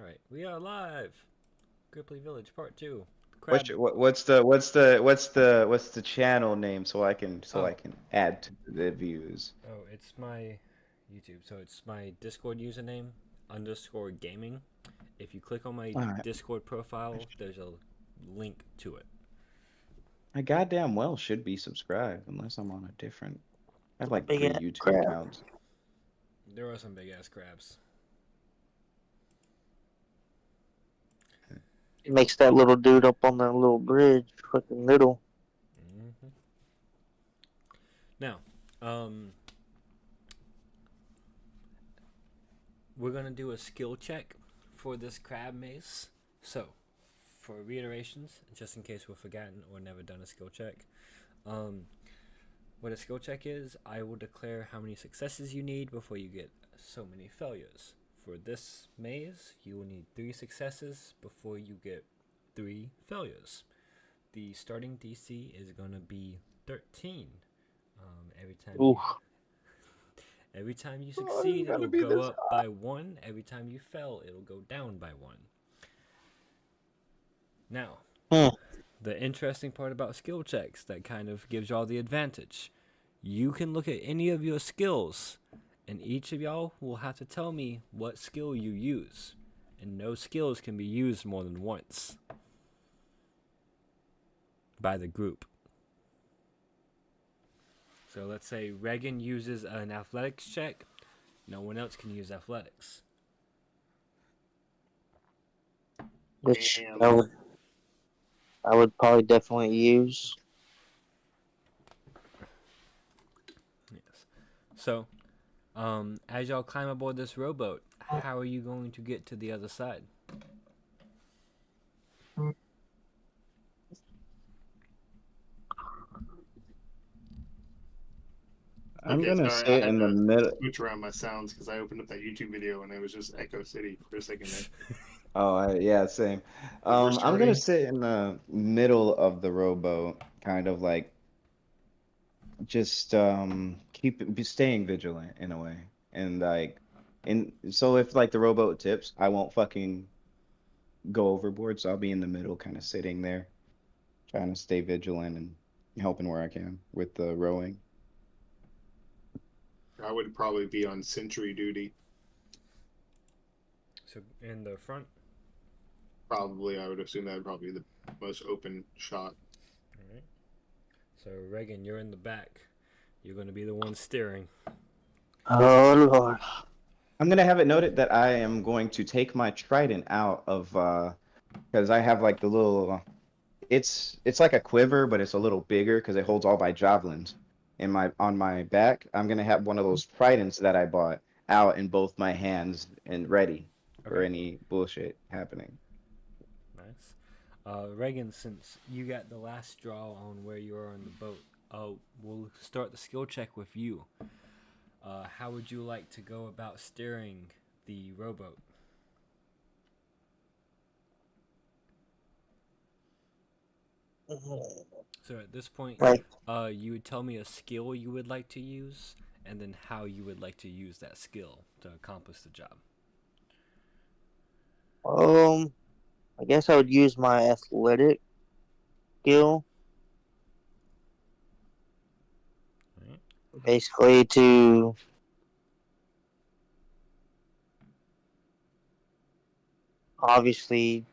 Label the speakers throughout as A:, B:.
A: All right, we are live. Gripply Village Part Two.
B: What's
A: Crab.
B: what's the channel name so
A: Oh,
B: I can add to the views?
A: it's my YouTube. So it's my Discord username underscore gaming. If you click on my
B: All right.
A: Discord profile, there's a link to it.
B: I goddamn well should be subscribed unless I'm on a different. I have like
C: Big
B: three
C: ass
B: YouTube
C: crab.
B: accounts.
A: There are some big ass crabs.
C: Makes that little dude up on that little bridge fucking little.
A: hmm Now, um, we're gonna do a skill check for this crab maze. So, for reiterations, just in case we've forgotten or never done a skill check, um, what a skill check is, I will declare how many successes you need before you get so many failures. For this maze, you will need 3 successes before you get 3 failures. The starting DC is going to be 13. Every time you
C: Ooh.
B: Oh, it's
A: succeed,
B: gotta
A: it'll
B: be
A: go
B: this
A: up by 1. Every time you fail, it'll go down by 1. Now,
C: Hmm.
A: the interesting part about skill checks that kind of gives y'all the advantage. You can look at any of your skills, and each of y'all will have to tell me what skill you use. And no skills can be used more than once by the group. So let's say Reagan uses an athletics check, no one else can use athletics.
C: Which
D: Damn.
C: I would probably definitely use.
A: Yes. So, as y'all climb aboard this rowboat, how are you going to get to the other side?
B: I'm
D: Okay,
B: gonna
D: sorry, I
B: sit
D: had
B: in the
D: to
B: middle.
D: switch around my sounds because I opened up that YouTube video and it was just Echo City for a second there.
B: Oh, yeah, same.
D: But we're
B: I'm gonna
D: starting.
B: sit in the middle of the rowboat, kind of like just be staying vigilant in a way, and like, and so if like the rowboat tips, I won't fucking go overboard, so I'll be in the middle, kind of sitting there, trying to stay vigilant and helping where I can with the rowing.
D: I would probably be on sentry duty.
A: So, in the front.
D: Probably, I would assume that would probably be the most open shot.
A: Alright. So, Reagan, you're in the back. You're going to be the one steering.
C: Oh lord.
B: I'm gonna have it noted that I am going to take my trident out of because I have like the little it's like a quiver, but it's a little bigger because it holds all my javelins in my on my back. I'm gonna have one of those tridents that I bought out in both my hands and ready for
A: Okay.
B: any bullshit happening.
A: Nice. Reagan, since you got the last draw on where you are on the boat, we'll start the skill check with you. How would you like to go about steering the rowboat? So at this point,
C: Like,
A: you would tell me a skill you would like to use, and then how you would like to use that skill to accomplish the job.
C: um, I guess I would use my athletic skill
A: Right?
C: basically to obviously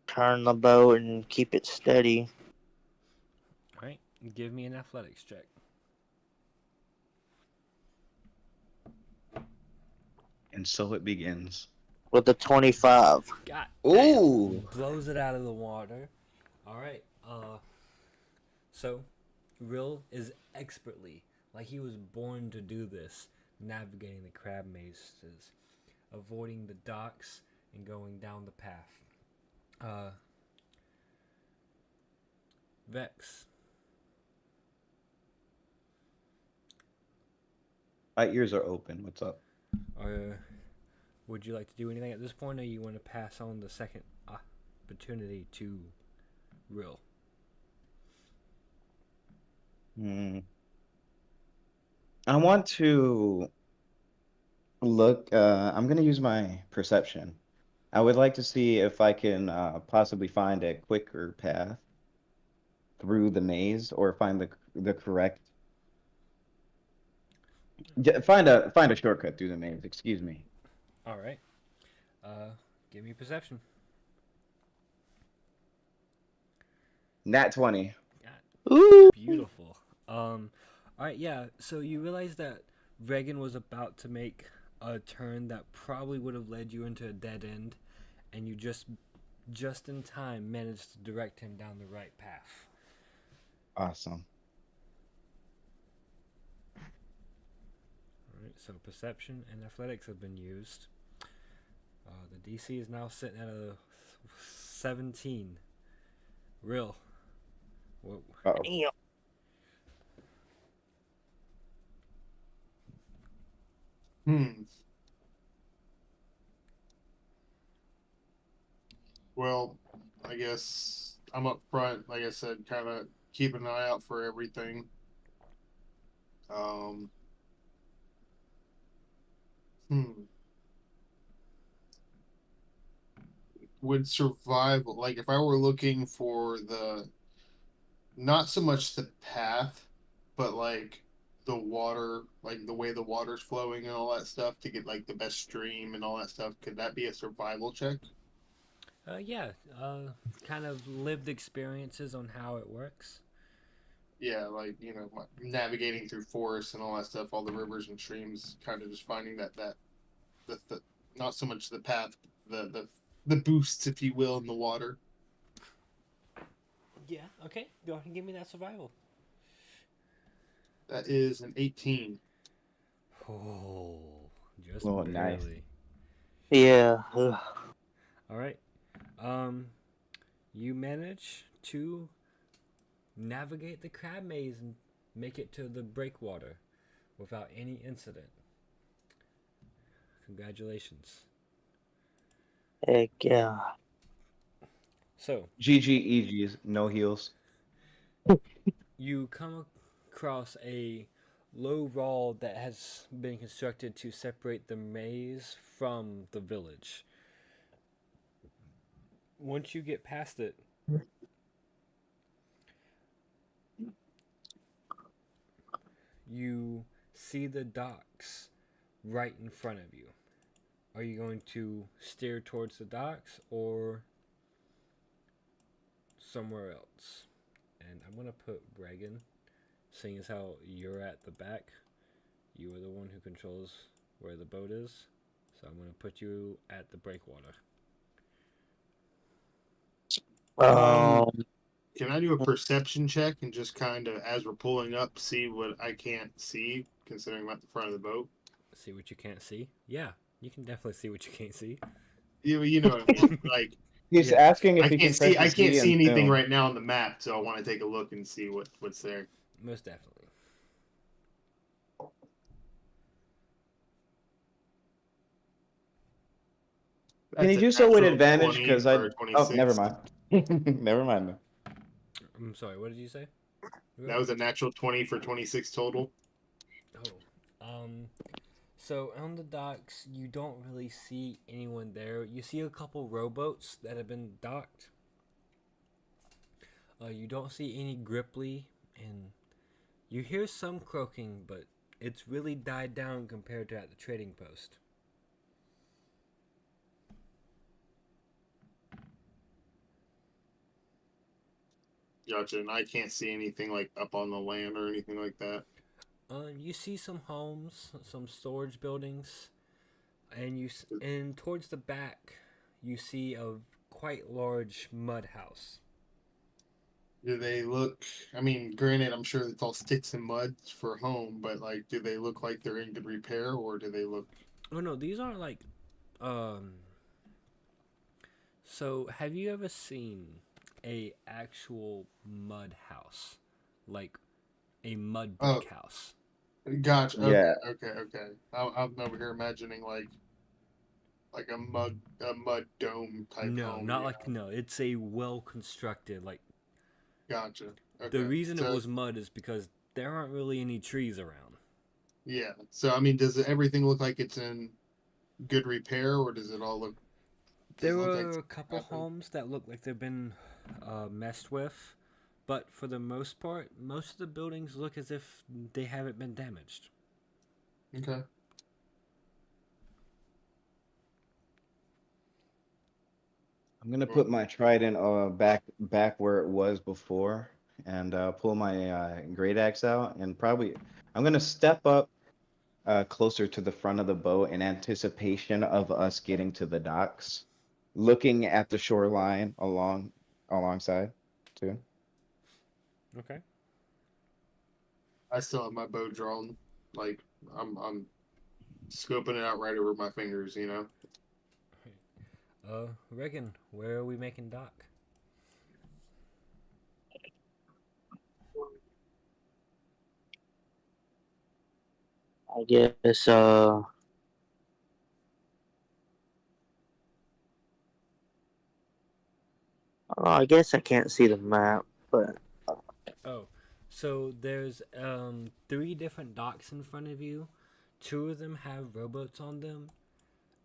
C: turn the boat and keep it steady.
A: All right. Give me an athletics check.
B: And so it begins.
C: With the 25.
A: God damn!
B: Ooh,
A: Blows it out of the water. All right. So Rill is expertly, like he was born to do this, navigating the crab mazes, avoiding the docks, and going down the path. Uh, Vex,
B: my ears are open. What's up?
A: uh, would you like to do anything at this point, or you want to pass on the second opportunity to Rill?
B: Hmm. I want to. Look, I'm gonna use my perception. I would like to see if I can possibly find a quicker path through the maze, or find the correct. Find a shortcut through the maze. Excuse me.
A: All right. Give me perception.
B: Nat 20.
C: Ooh.
A: Beautiful. All right, yeah. So you realize that Reagan was about to make a turn that probably would have led you into a dead end, and you just in time managed to direct him down the right path.
B: Awesome.
A: All right. So perception and athletics have been used. The DC is now sitting at a 17. Real. Whoa.
B: Uh-oh.
C: Damn.
D: Hmm. Well, I guess I'm up front. Like I said, kind of keep an eye out for everything. Um. Hmm. Would survival, like if I were looking for the, not so much the path, but like the water, like the way the water's flowing and all that stuff to get like the best stream and all that stuff, could that be a survival check?
A: Yeah. Kind of lived experiences on how it works.
D: Yeah, like navigating through forests and all that stuff, all the rivers and streams, kind of just finding the not so much the path, the boosts, if you will, in the water.
A: Yeah. Okay. Go ahead and give me that survival.
D: That is an 18.
A: Oh, just
B: Oh, nice.
A: barely.
C: Yeah.
A: All right. You manage to navigate the crab maze and make it to the breakwater without any incident. Congratulations.
C: Heck yeah.
A: So,
B: GGEG's, no heals.
A: you come across a low wall that has been constructed to separate the maze from the village. Once you get past it, you see the docks right in front of you. Are you going to steer towards the docks or somewhere else? And I'm going to put Reagan, seeing as how you're at the back. You are the one who controls where the boat is. So I'm going to put you at the breakwater.
C: Um.
D: Can I do a perception check and just kind of, as we're pulling up, see what I can't see, considering I'm at the front of the boat?
A: See what you can't see? Yeah, you can definitely see what you can't see.
D: You know what I mean? Like,
B: He's
A: Yeah,
B: asking if
D: I
B: he
D: can't
B: can press
D: see. I
B: the
D: can't
B: Z
D: see
B: and
D: anything
B: zoom.
D: right now on the map, so I want to take a look and see what's there.
A: most definitely.
B: Can
D: That's
B: you
D: an
B: do so with
D: actual
B: advantage?
D: 20
B: Because I.
D: for
B: Oh, never
D: 26.
B: mind. Never mind.
A: I'm sorry, what did you say?
D: That was a natural 20 for 26 total.
A: Oh. So on the docks, you don't really see anyone there. You see a couple rowboats that have been docked. You don't see any Gripply, and you hear some croaking, but it's really died down compared to at the trading post.
D: Gotcha. And I can't see anything like up on the land or anything like that.
A: You see some homes, some storage buildings, and towards the back, you see a quite large mud house.
D: Do they look? I mean, granted, I'm sure it's all sticks and mud for home, but like, do they look like they're in good repair, or do they look?
A: Oh no, these aren't like, um. So have you ever seen a actual mud house, like a mud
D: Oh,
A: brick house?
D: gotcha.
B: Yeah.
D: Okay. I'm over here imagining like a mud dome type
A: No,
D: home.
A: not
D: Yeah,
A: like no. It's a well constructed. Like
D: gotcha.
A: the
D: Okay,
A: reason it
D: so
A: was mud is because there aren't really any trees around.
D: Yeah. So I mean, does everything look like it's in good repair, or does it all look? Does
A: There
D: it look like
A: were a
D: something
A: couple
D: happened?
A: homes that look like they've been messed with, but for the most part, most of the buildings look as if they haven't been damaged.
D: Okay.
B: I'm gonna
D: Well,
B: put my trident back where it was before, and pull my great axe out, and probably I'm gonna step up closer to the front of the boat in anticipation of us getting to the docks, looking at the shoreline alongside too.
A: Okay.
D: I still have my bow drawn. Like I'm scoping it out right over my fingers. You know.
A: Reagan, where are we making dock?
C: I guess oh, I guess I can't see the map, but
A: Oh, so there's three different docks in front of you. Two of them have rowboats on them,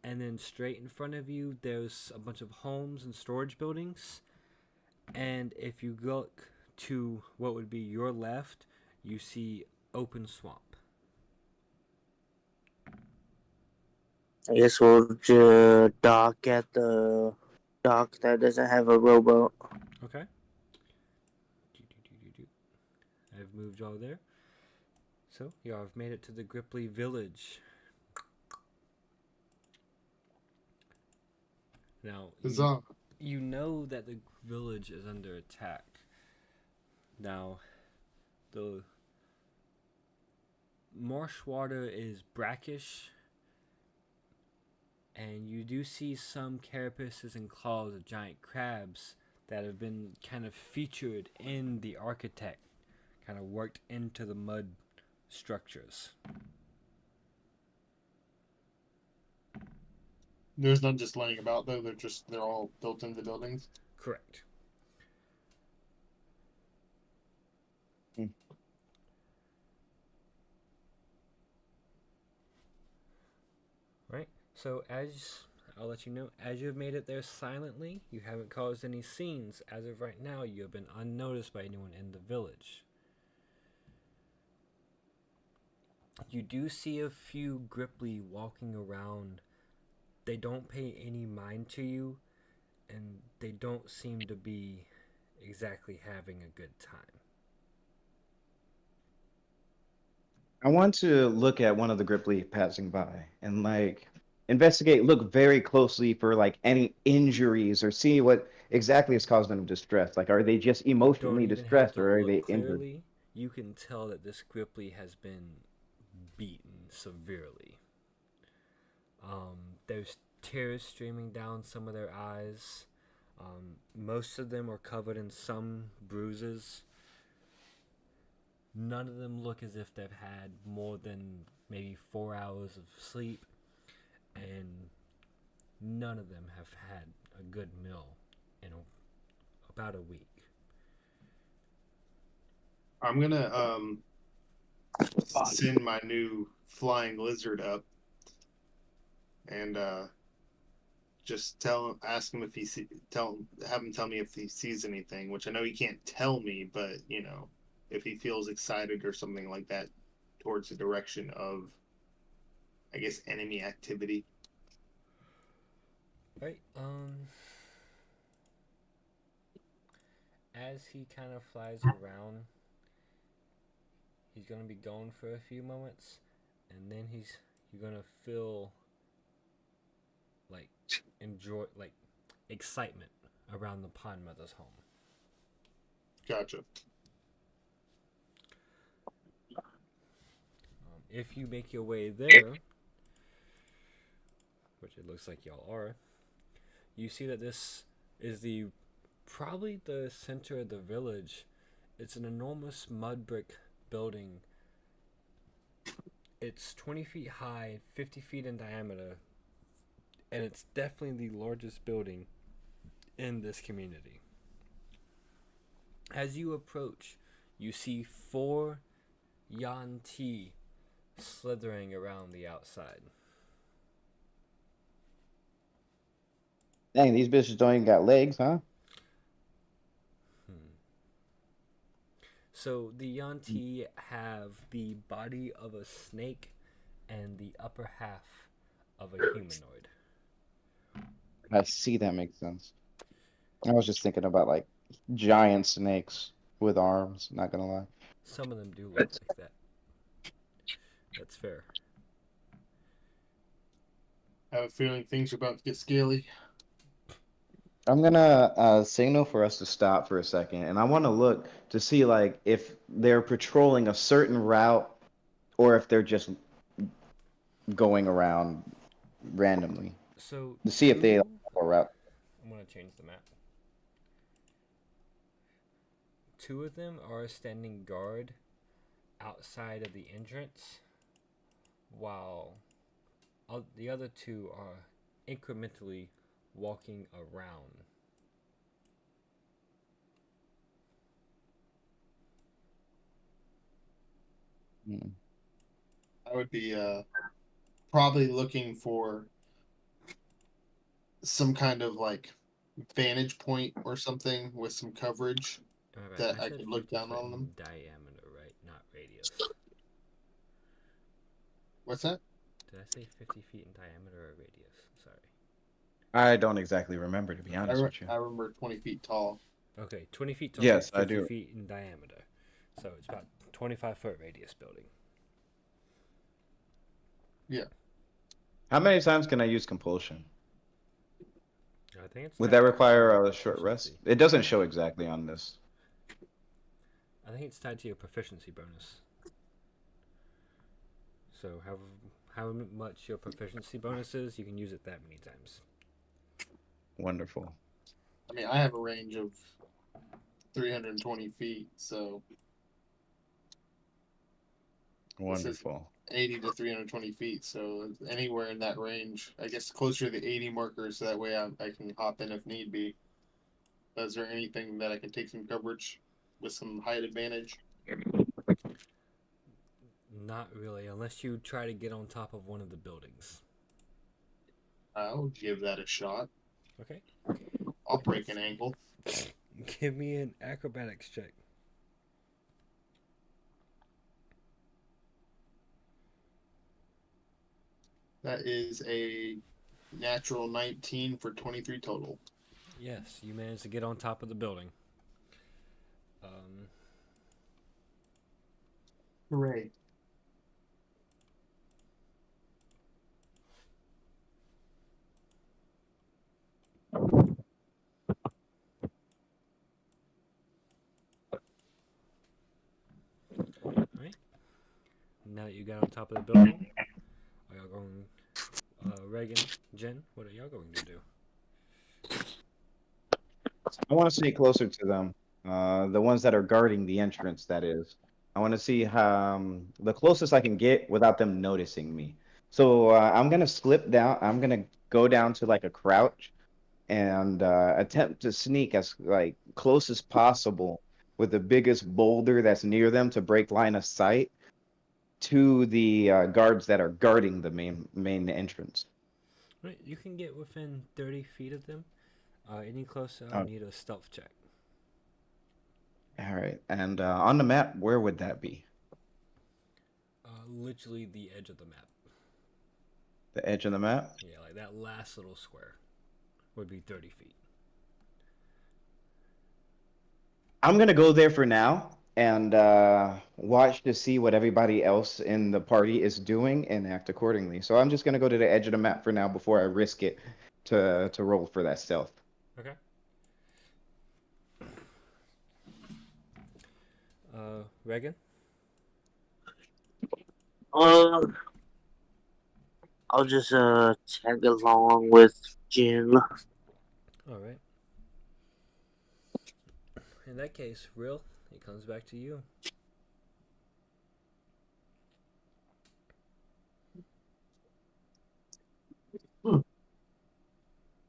A: and then straight in front of you there's a bunch of homes and storage buildings. And if you look to what would be your left, you see open swamp.
C: I guess we'll dock at the dock that doesn't have a rowboat.
A: Okay. I've moved y'all there. So y'all have made it to the Gripply village. Now
D: Huzzah.
A: you know that the village is under attack. Now the marsh water is brackish, and you do see some carapaces and claws of giant crabs that have been kind of featured in the architect, kind of worked into the mud structures.
D: There's none just laying about though. They're all built into the buildings.
A: Correct.
B: Hmm.
A: Right. So as I'll let you know, as you have made it there silently, you haven't caused any scenes. As of right now, you have been unnoticed by anyone in the village. You do see a few Gripply walking around. They don't pay any mind to you, and they don't seem to be exactly having a good time.
B: I want to look at one of the Gripply passing by and like investigate, look very closely for like any injuries or see what exactly has caused them distress. Like, are they just
A: You don't
B: emotionally
A: even have
B: distressed
A: to
B: or are
A: look
B: they injured?
A: clearly. You can tell that this Gripply has been beaten severely. There's tears streaming down some of their eyes. Most of them are covered in some bruises. None of them look as if they've had more than maybe 4 hours of sleep, and none of them have had a good meal in about a week.
D: I'm gonna send my new flying lizard up and just ask him if he have him tell me if he sees anything. Which I know he can't tell me, but if he feels excited or something like that towards the direction of, I guess, enemy activity.
A: Right. As he kind of flies around, he's gonna be gone for a few moments, and then you're gonna feel like enjoy like excitement around the pond mother's home.
D: Gotcha.
A: If you make your way there, which it looks like y'all are, you see that this is the probably the center of the village. It's an enormous mud brick building. It's 20 feet high, 50 feet in diameter, and it's definitely the largest building in this community. As you approach, you see four Yan Ti slithering around the outside.
B: Dang, these bitches don't even got legs, huh?
A: Hmm. So the Yanti have the body of a snake and the upper half of a humanoid.
B: I see that makes sense. I was just thinking about like giant snakes with arms, not gonna lie.
A: Some of them do look like that. That's fair.
D: I have a feeling things are about to get scaly.
B: I'm gonna signal for us to stop for a second, and I want to look to see like if they're patrolling a certain route or if they're just going around randomly
A: So
B: to see if they have a route.
A: I'm gonna change the map. Two of them are standing guard outside of the entrance, while the other two are incrementally walking around.
B: Hmm.
D: I would be probably looking for some kind of like vantage point or something with some coverage
A: Alright,
D: that
A: I
D: I
A: said
D: could look
A: 50
D: down
A: foot
D: on them.
A: in diameter, right? Not radius.
D: What's that?
A: Did I say 50 feet in diameter or radius? Sorry.
B: I don't exactly remember, to be honest with you.
D: I remember 20 feet tall.
A: Okay, 20 feet tall,
B: Yes, I
A: 50
B: do.
A: feet in diameter. So it's about 25-foot radius building.
D: Yeah.
B: How many times can I use compulsion?
A: I think it's
B: Would
A: tied
B: that
A: to
B: require
A: your
B: a short rest?
A: proficiency.
B: It doesn't show exactly on this.
A: I think it's tied to your proficiency bonus. So how much your proficiency bonus is, you can use it that many times.
B: Wonderful.
D: I mean, I have a range of 320 feet, so this is
B: Wonderful.
D: 80 to 320 feet. So anywhere in that range, I guess closer to the 80 marker, so that way I can hop in if need be. Is there anything that I can take some coverage with some height advantage?
A: Not really, unless you try to get on top of one of the buildings.
D: I'll give that a shot.
A: Okay.
D: I'll break an ankle.
A: Give me an acrobatics check.
D: That is a natural 19 for 23 total.
A: Yes, you managed to get on top of the building.
D: Hooray.
A: Alright. Now that you got on top of the building, are y'all going... Reagan, Jen, what are y'all going to do?
B: I want to stay closer to them. The ones that are guarding the entrance, that is. I want to see the closest I can get without them noticing me. So I'm gonna slip down. I'm gonna go down to like a crouch and attempt to sneak as like close as possible with the biggest boulder that's near them to break line of sight to the guards that are guarding the main entrance.
A: Right, you can get within 30 feet of them. Any closer, I
B: Oh,
A: need a stealth check.
B: all right. And on the map, where would that be?
A: Literally the edge of the map.
B: The edge of the map?
A: Yeah, like that last little square would be 30 feet.
B: I'm gonna go there for now and watch to see what everybody else in the party is doing and act accordingly. So I'm just gonna go to the edge of the map for now before I risk it to roll for that stealth.
A: Okay. Reagan?
C: Um, I'll just tag along with Jim.
A: Alright. In that case, Real, it comes back to you.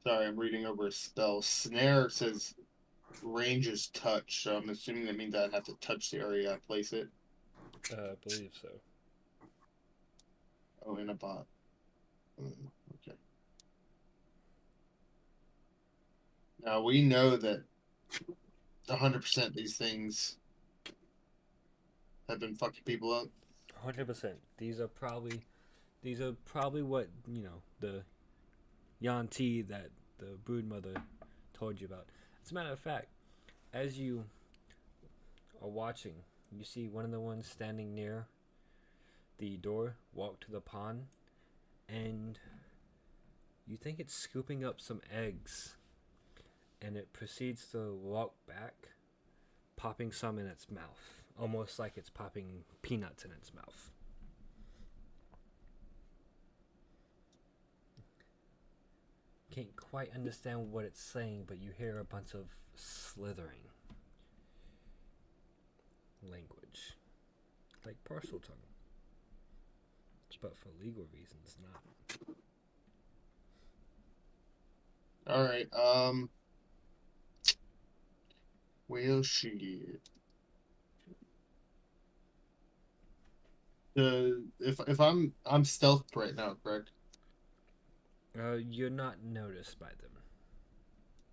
D: Sorry, I'm reading over a spell. Snare says range is touch, so I'm assuming that means I'd have to touch the area I place it.
A: I believe so.
D: Oh, in a bot. Okay. Now we know that 100% these things have been fucking people up.
A: 100%. These are probably what, the Yanti that the broodmother told you about. As a matter of fact, as you are watching, you see one of the ones standing near the door walk to the pond, and you think it's scooping up some eggs, and it proceeds to walk back, popping some in its mouth, almost like it's popping peanuts in its mouth. Can't quite understand what it's saying, but you hear a bunch of slithering language, like parcel tongue, but for legal reasons not.
D: All right. Well, shit. If I'm stealthed right now, correct?
A: You're not noticed by them.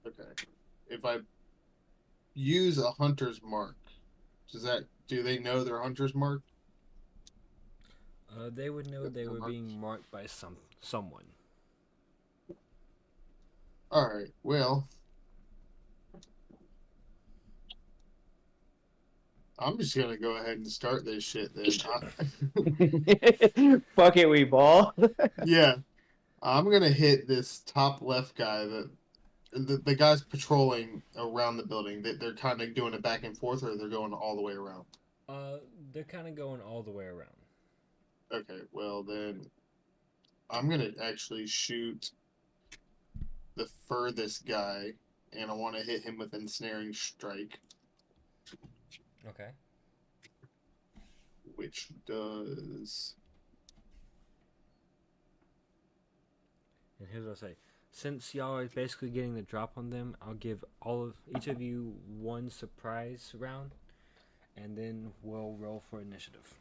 D: Okay. If I use a hunter's mark, do they know they're hunter's mark?
A: They would know
D: Yep,
A: they
D: no
A: were
D: marks.
A: being marked by someone.
D: All right. Well, I'm just gonna go ahead and start this shit then.
B: Fuck it, we ball.
D: Yeah, I'm gonna hit this top left guy. The guys patrolling around the building. They're kind of doing it back and forth, or they're going all the way around.
A: They're kind of going all the way around.
D: Okay. Well then, I'm gonna actually shoot the furthest guy, and I want to hit him with ensnaring strike,
A: Okay.
D: which does.
A: And here's what I say. Since y'all are basically getting the drop on them, I'll give each of you one surprise round, and then we'll roll for initiative.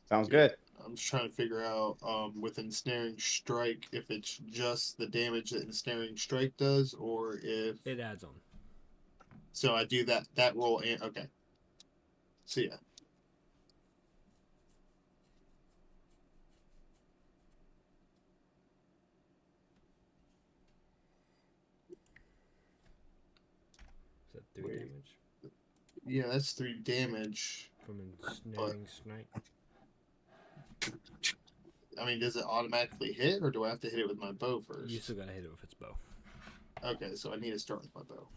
B: Sounds good.
D: I'm just trying to figure out with ensnaring strike if it's just the damage that ensnaring strike does, or if
A: It adds on.
D: so I do that roll and okay. So yeah.
A: Is that 3
D: Wait.
A: damage?
D: Yeah, that's 3 damage.
A: From ensnaring strike?
D: I mean, does it automatically hit, or do I have to hit it with my bow first?
A: You still gotta hit it with its bow.
D: Okay, so I need to start with my bow.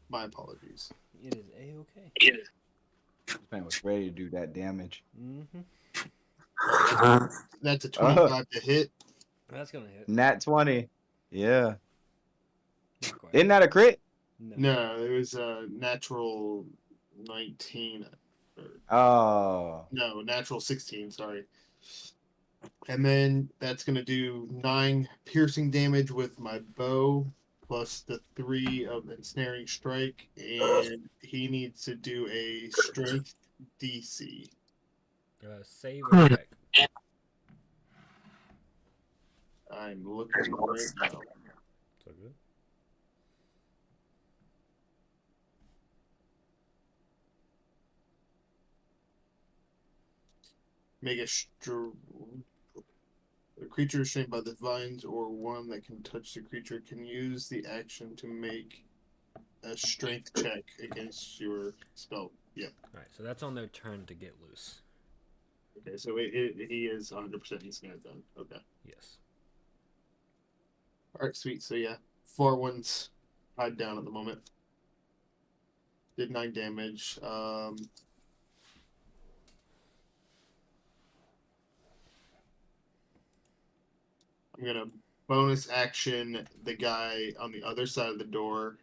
D: My apologies.
A: It is A-okay.
B: Man was ready to do that damage.
A: Mm-hmm.
D: That's a 25 to hit.
A: That's gonna hit.
B: Nat 20. Yeah.
A: Not quite.
B: Isn't that a crit?
D: No, it was a natural 19.
B: Oh.
D: No, natural 16, sorry. And then that's going to do 9 piercing damage with my bow, plus the 3 of ensnaring strike, and he needs to do a strength DC.
A: Save or check.
D: I'm looking right now.
A: So good.
D: Make a creature restrained by the vines or one that can touch the creature can use the action to make a strength check against your spell. Yep.
A: Alright, so that's on their turn to get loose.
D: Okay, so he is 100% ensnared then. Okay.
A: Yes.
D: Alright, sweet. So yeah, 4 ones tied down at the moment. Did 9 damage. I'm gonna bonus action the guy on the other side of the door,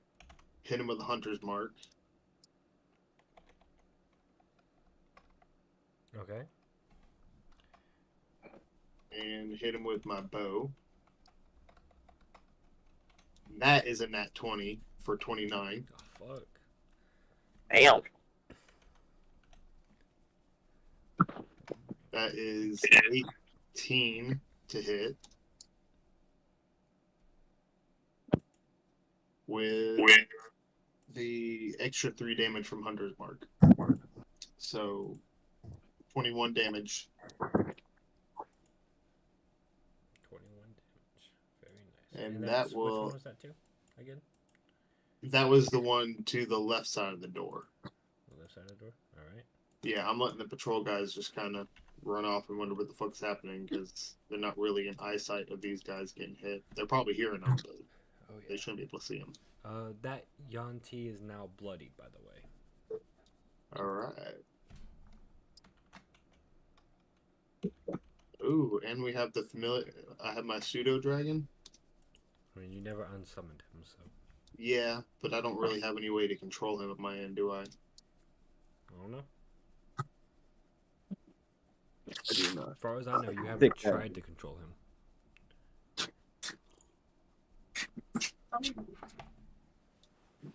D: hit him with a hunter's mark.
A: Okay.
D: And hit him with my bow. That is a nat 20 for 29.
A: Oh, fuck.
C: Damn.
D: That is 19 to hit with the extra 3 damage from Hunter's Mark. So 21 damage.
A: 21 damage. Very nice.
D: And
A: that's,
D: that
A: which one
D: will.
A: was that to? Again?
D: That was the one to the left side of the door.
A: The left side of the door? Alright.
D: Yeah, I'm letting the patrol guys just kind of run off and wonder what the fuck's happening because they're not really in eyesight of these guys getting hit. They're probably hearing them, but
A: Oh,
D: they
A: yeah.
D: shouldn't be able to see them.
A: That Yanti is now bloodied, by the way.
D: Alright. Ooh, and we have the familiar. I have my pseudo dragon.
A: I mean, you never unsummoned him, so.
D: Yeah, but I don't really have any way to control him at my end, do I?
A: I don't know.
D: I do not.
A: As far as I know, you haven't
B: Think,
A: tried to control him.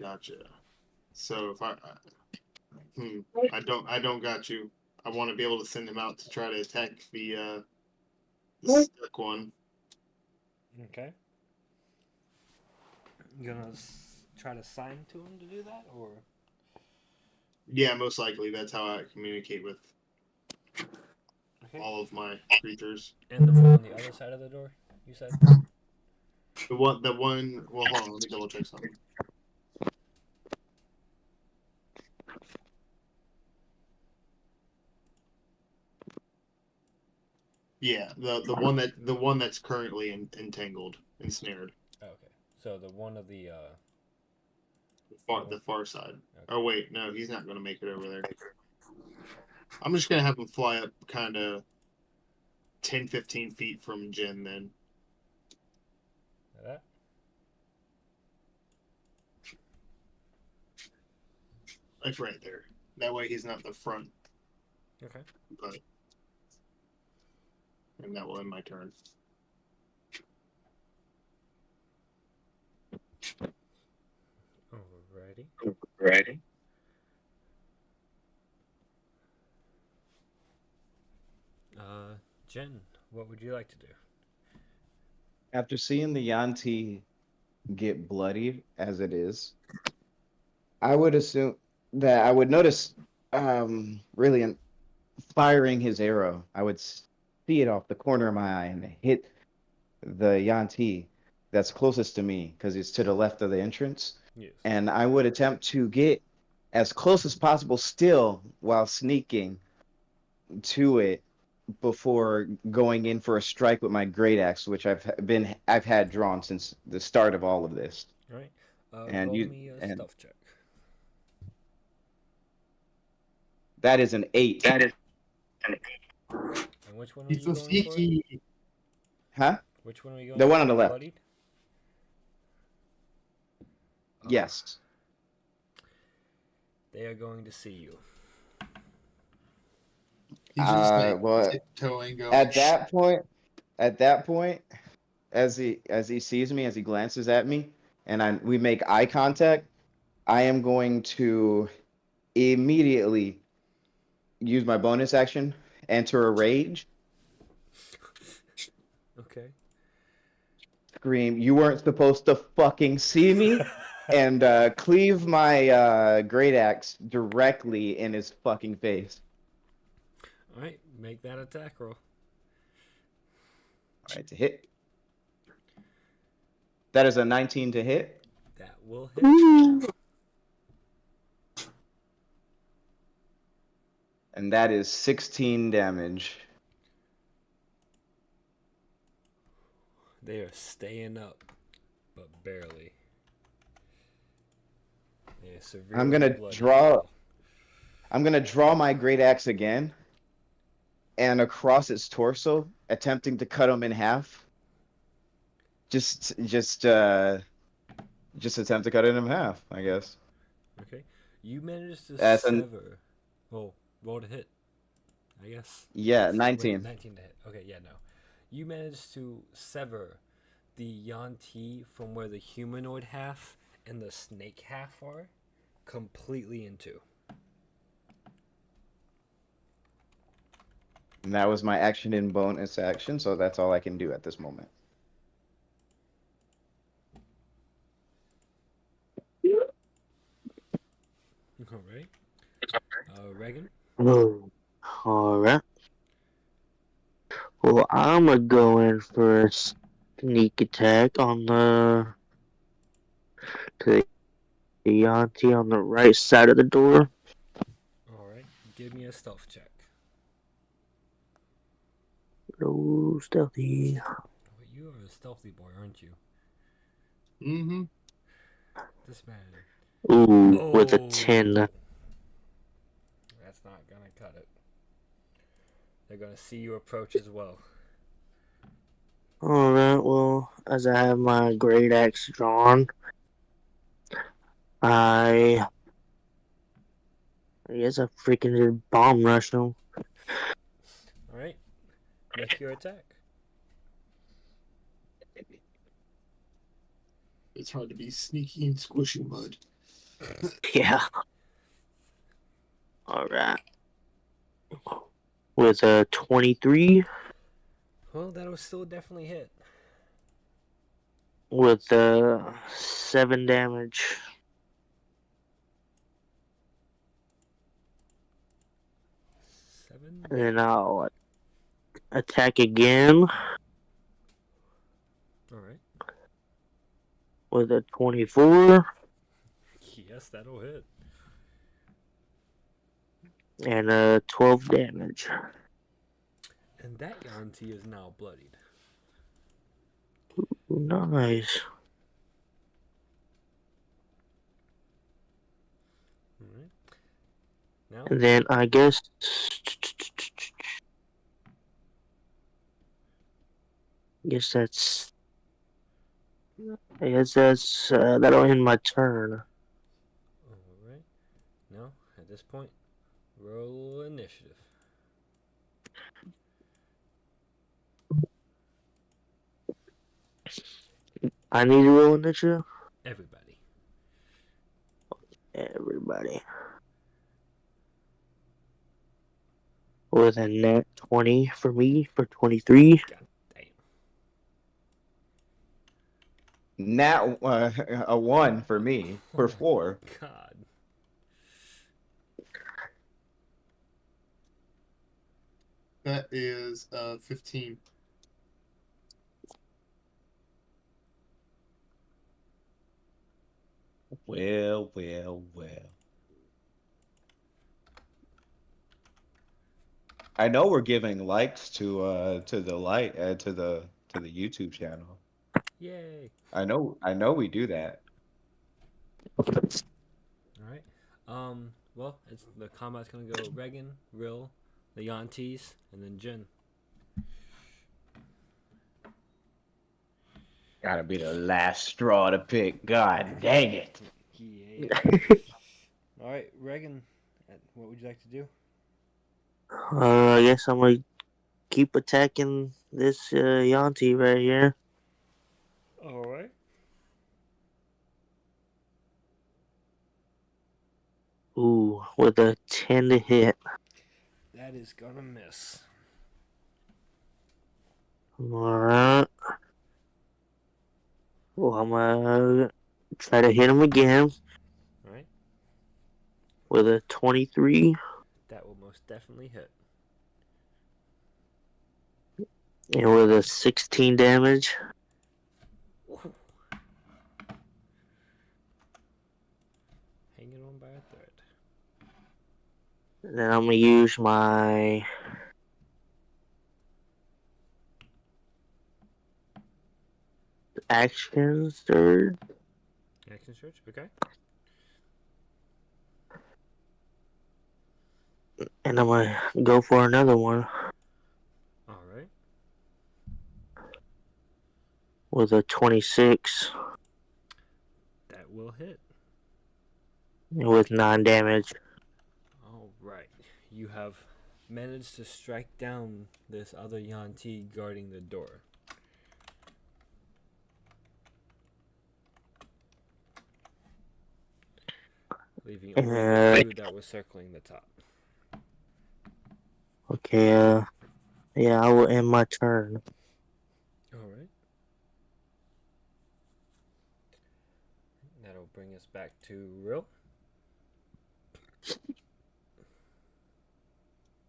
D: Gotcha. So if I don't got you. I want to be able to send him out to try to attack the stuck one.
A: Okay. You gonna try to sign to him to do that, or?
D: Yeah, most likely that's how I communicate with
A: Okay.
D: all of my creatures.
A: And the one on the other side of the door, you said?
D: The one. Well, hold on. Let me double check something. Yeah, the one that's currently entangled, ensnared.
A: Okay. So the one of the
D: The far side.
A: Okay.
D: Oh wait, no, he's not gonna make it over there. I'm just gonna have him fly up kind of 10, 15 feet from Jen then.
A: like that.
D: Like right there. That way he's not the front.
A: Okay.
D: But and that will end my turn.
A: Alrighty.
C: Ready?
A: Jen, what would you like to do?
B: After seeing the Yanti get bloodied as it is, I would assume that I would notice really firing his arrow. I would see it off the corner of my eye and hit the Yanti that's closest to me because it's to the left of the entrance.
A: Yes.
B: And I would attempt to get as close as possible still while sneaking to it before going in for a strike with my great axe, which I've had drawn since the start of all of this.
A: Alright.
B: And
A: Roll
B: you
A: me a
B: and
A: stealth check.
B: that is an 8.
A: And which one were
D: He's
A: you
D: so
A: going for?
D: sneaky.
B: Huh?
A: Which one were you going
B: The
A: for?
B: one on the left.
A: Bloodied?
B: Yes.
A: They are going to see you.
D: He's just like
B: Well,
D: tiptoeing, going.
B: at that point, as he sees me, as he glances at me, and we make eye contact, I am going to immediately use my bonus action, enter a rage,
A: Okay.
B: scream, "You weren't supposed to fucking see me," and cleave my great axe directly in his fucking face.
A: Alright, make that attack roll.
B: All right, to hit. That is a 19 to hit.
A: That will hit.
B: And that is 16 damage.
A: They are staying up, but barely. They are severely
B: I'm gonna
A: bloodied.
B: draw my great axe again, and across its torso, attempting to cut him in half. Just attempt to cut it in half, I guess.
A: Okay. You managed to
B: That's
A: sever. Oh, roll to hit. I guess.
B: Yeah,
A: Wait,
B: 19.
A: 19 to hit. Okay, yeah, no. You managed to sever the Yanti from where the humanoid half and the snake half are completely in two.
B: And that was my action and bonus action, so that's all I can do at this moment.
A: All right. Reagan.
C: Oh, alright. Well, I'm gonna go in for a sneak attack on to the auntie on the right side of the door.
A: All right. Give me a stealth check.
C: Oh, stealthy.
A: Well, you are a stealthy boy, aren't you?
D: Mm-hmm.
A: This man.
C: Ooh, with a
A: Oh.
C: 10.
A: That's not gonna cut it. They're gonna see you approach as well.
C: Alright, well, as I have my great axe drawn, I guess I freaking did bomb rush him.
A: All right. Make your attack.
D: It's hard to be sneaky and squishing mud.
C: Yeah. Alright. With a 23.
A: Well, that'll still definitely hit.
C: With 7 damage.
A: 7.
C: And then I'll attack again
A: All right.
C: with a 24
A: Yes, that'll hit.
C: and 12 damage.
A: And that Yanti is now bloodied.
C: Nice.
A: All right. Now.
C: And then I guess that's that'll end my turn.
A: All right. Now, at this point, roll initiative.
C: I need to roll initiative.
A: Everybody.
C: Everybody. With a net 20 for me for 23.
A: God damn.
B: Nat a 1 for me for 4.
A: God.
D: That is 15.
B: Well. I know we're giving likes to the light to the YouTube channel.
A: Yay.
B: I know we do that.
A: All right. Well, it's the combat's gonna go Regan, Rill, the Yantis, and then Jin.
B: Gotta be the last straw to pick. God dang it.
A: Yeah. All right, Regan. What would you like to do?
C: I guess I'm gonna keep attacking this Yanti right here.
A: All right.
C: Ooh, with a 10 to hit.
A: That is gonna miss.
C: Alright. Well, I'm gonna try to hit him again.
A: All right.
C: With a 23.
A: That will most definitely hit.
C: And with a 16 damage.
A: Hanging on by a thread.
C: And then I'm gonna use my action surge.
A: Action search. Okay.
C: And I'm gonna go for another one.
A: All right.
C: With a 26.
A: That will hit.
C: And with 9 damage.
A: All right. You have managed to strike down this other Yanti guarding the door. Leaving only the two that was circling the top.
C: Okay, Yeah, I will end my turn.
A: All right. That'll bring us back to Rill.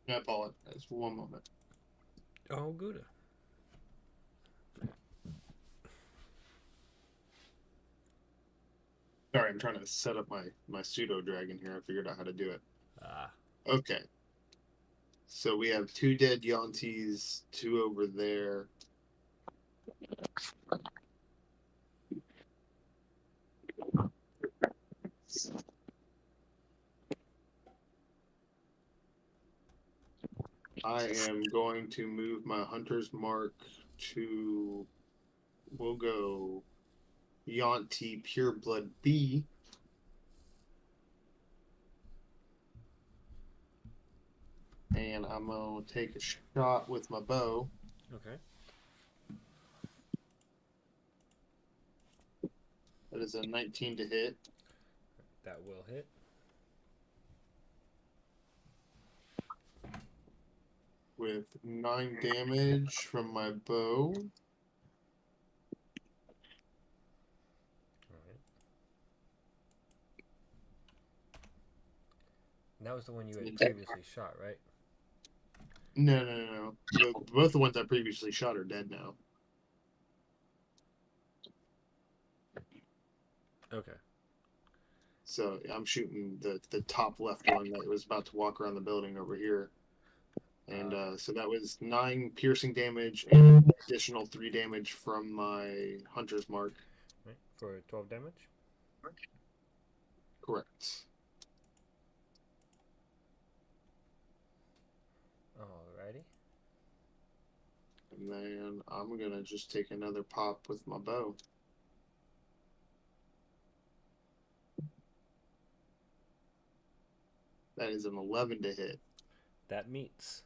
D: I apologize. 1 moment.
A: Oh, good.
D: Sorry, I'm trying to set up my pseudo dragon here. I figured out how to do it.
A: Ah,
D: Okay. So we have 2 dead Yonties, 2 over there. I am going to move my hunter's mark to. We'll go Yonti Pureblood B. And I'm going to take a shot with my bow.
A: okay.
D: That is a 19 to hit.
A: That will hit.
D: With 9 damage from my bow.
A: All right. And that was the one you had previously shot, right?
D: No. Both the ones I previously shot are dead now.
A: Okay.
D: So I'm shooting the top left one that was about to walk around the building over here. And so that was 9 piercing damage and additional 3 damage from my hunter's mark.
A: Right. For 12 damage.
D: Correct.
A: Alrighty.
D: And then I'm going to just take another pop with my bow. That is an 11 to hit.
A: That meets.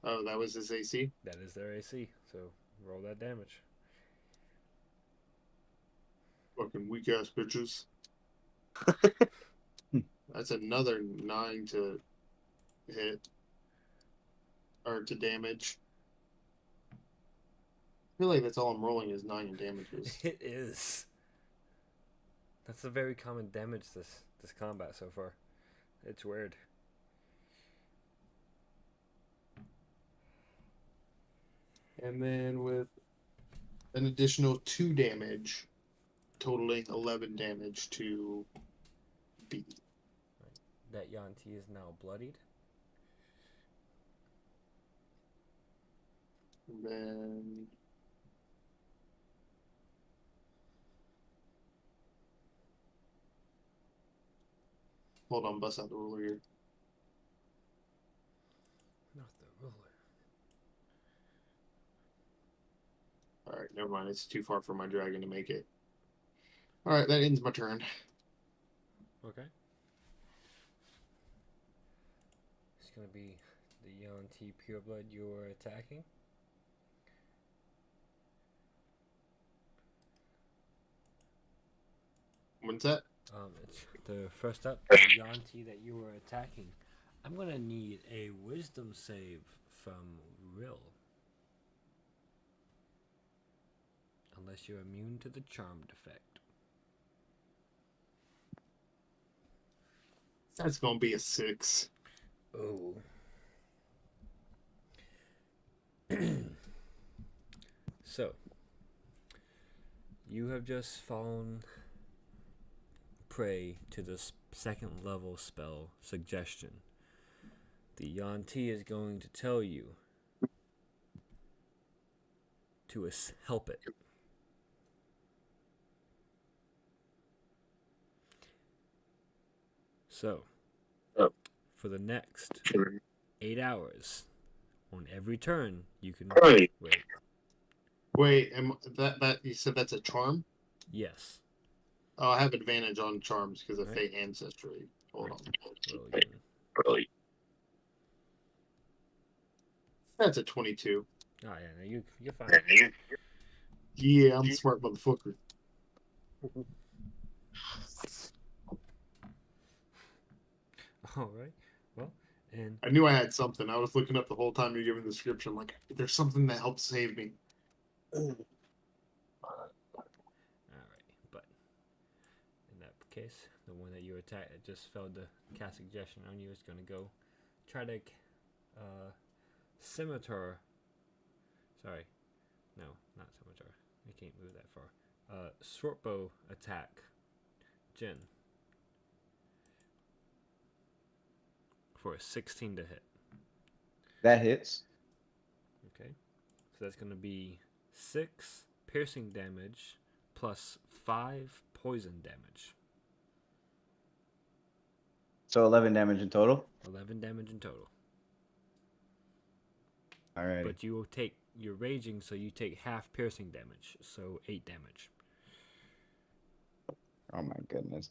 D: Oh, that was his AC?
A: That is their AC. So roll that damage.
D: Fucking weak ass bitches. That's another 9 to hit. Or to damage. I feel like that's all I'm rolling is 9 in damages.
A: It is. That's a very common damage this combat so far. It's weird.
D: And then with an additional 2 damage, totaling 11 damage to B.
A: That Yanti is now bloodied.
D: And then hold on, bust out the ruler here.
A: Not the ruler.
D: Alright, never mind. It's too far for my dragon to make it. Alright, that ends my turn.
A: Okay. It's gonna be the Yanti pureblood you're attacking.
D: When's that?
A: It's the first up, the Yanti that you were attacking. I'm gonna need a wisdom save from Rill. Unless you're immune to the charmed effect.
D: That's gonna be a 6.
A: Oh. So, you have just fallen prey to this second level spell suggestion. The Yanti is going to tell you to help it. So, for the next 8 hours, on every turn, you can wait.
D: Wait, that you said that's a charm?
A: Yes.
D: Oh, I have advantage on charms because of
A: Right.
D: Fate Ancestry. Hold on.
A: Roll again.
D: That's a 22.
A: Oh yeah, no, you're fine.
D: Yeah, I'm a smart motherfucker.
A: All right. Well, And
D: I knew I had something. I was looking up the whole time you're giving the description. Like, there's something that helps save me.
A: alright, but in that case, the one that you attacked that just failed to cast suggestion on you is gonna go try to scimitar. Sorry, no, not scimitar. I can't move that far. Shortbow attack, Jin, for a 16 to hit.
B: That hits.
A: Okay, so that's gonna be 6 piercing damage plus 5 poison damage.
B: So 11 damage in total.
A: 11 damage in total.
B: Alrighty.
A: But you will take, you're raging, so you take half piercing damage, so 8 damage.
B: Oh my goodness.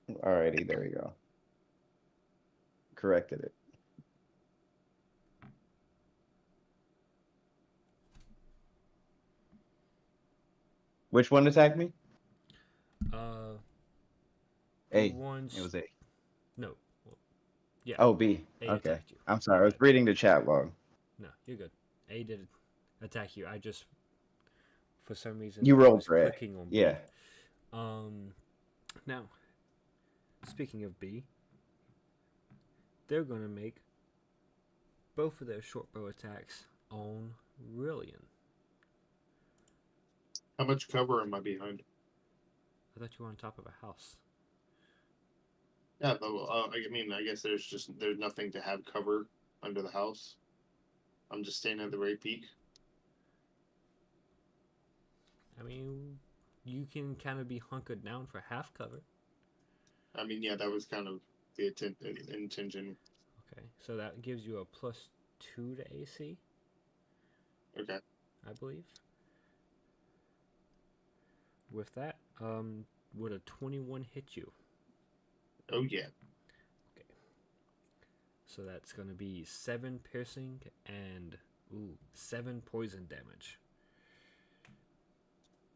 B: Alrighty, there we go. Corrected it. Which one attacked me?
A: The
B: A.
A: ones.
B: It was A.
A: No. Well, yeah.
B: Oh, B.
A: A
B: Okay.
A: attacked you.
B: I'm sorry. I was reading the chat log.
A: No, you're good. A did attack you. I just, for some reason,
B: You
A: I
B: rolled
A: was
B: for A.
A: clicking on B.
B: Yeah.
A: Now, speaking of B, they're gonna make both of their shortbow attacks on Rillian.
D: How much cover am I behind?
A: I thought you were on top of a house.
D: Yeah, though. I mean, I guess there's nothing to have cover under the house. I'm just standing at the very peak.
A: I mean, you can kind of be hunkered down for half cover.
D: I mean, yeah, that was kind of the intention.
A: Okay, so that gives you a +2 to AC,
D: Okay.
A: I believe. With that, would a 21 hit you?
D: Oh yeah.
A: Okay. So that's gonna be 7 piercing and 7 poison damage.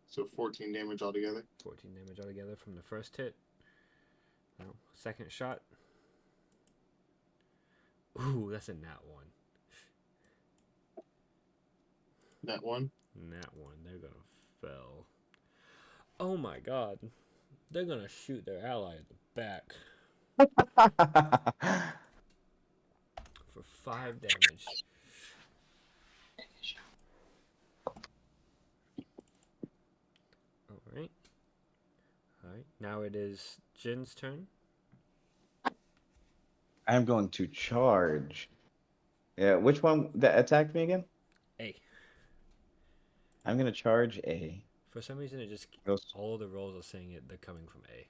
D: So 14 damage altogether.
A: 14 damage altogether from the first hit. Now, second shot. Ooh, that's a nat 1.
D: That one.
A: Nat 1. They're gonna fail. Oh my god. They're gonna shoot their ally in the back for 5 damage. Alright. Alright. Now it is Jin's turn.
B: I'm going to charge. Yeah, which one that attacked me again?
A: A.
B: I'm gonna charge A.
A: For some reason, it just
B: Goes-
A: all the rolls are saying it. They're coming from A.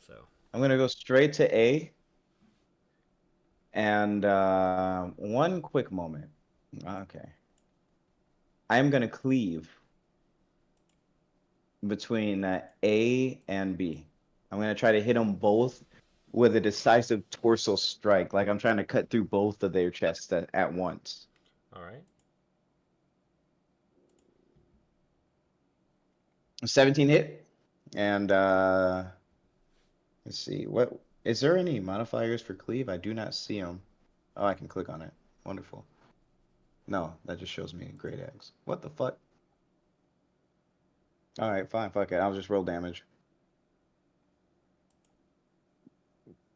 A: So
B: I'm gonna go straight to A. And one quick moment. Okay. I'm gonna cleave between A and B. I'm gonna try to hit them both with a decisive torso strike, like I'm trying to cut through both of their chests at once.
A: all right.
B: 17 hit, and let's see. What is there any modifiers for cleave? I do not see them. Oh, I can click on it. Wonderful. No, that just shows me a great X. What the fuck? All right, fine. Fuck it. I'll just roll damage.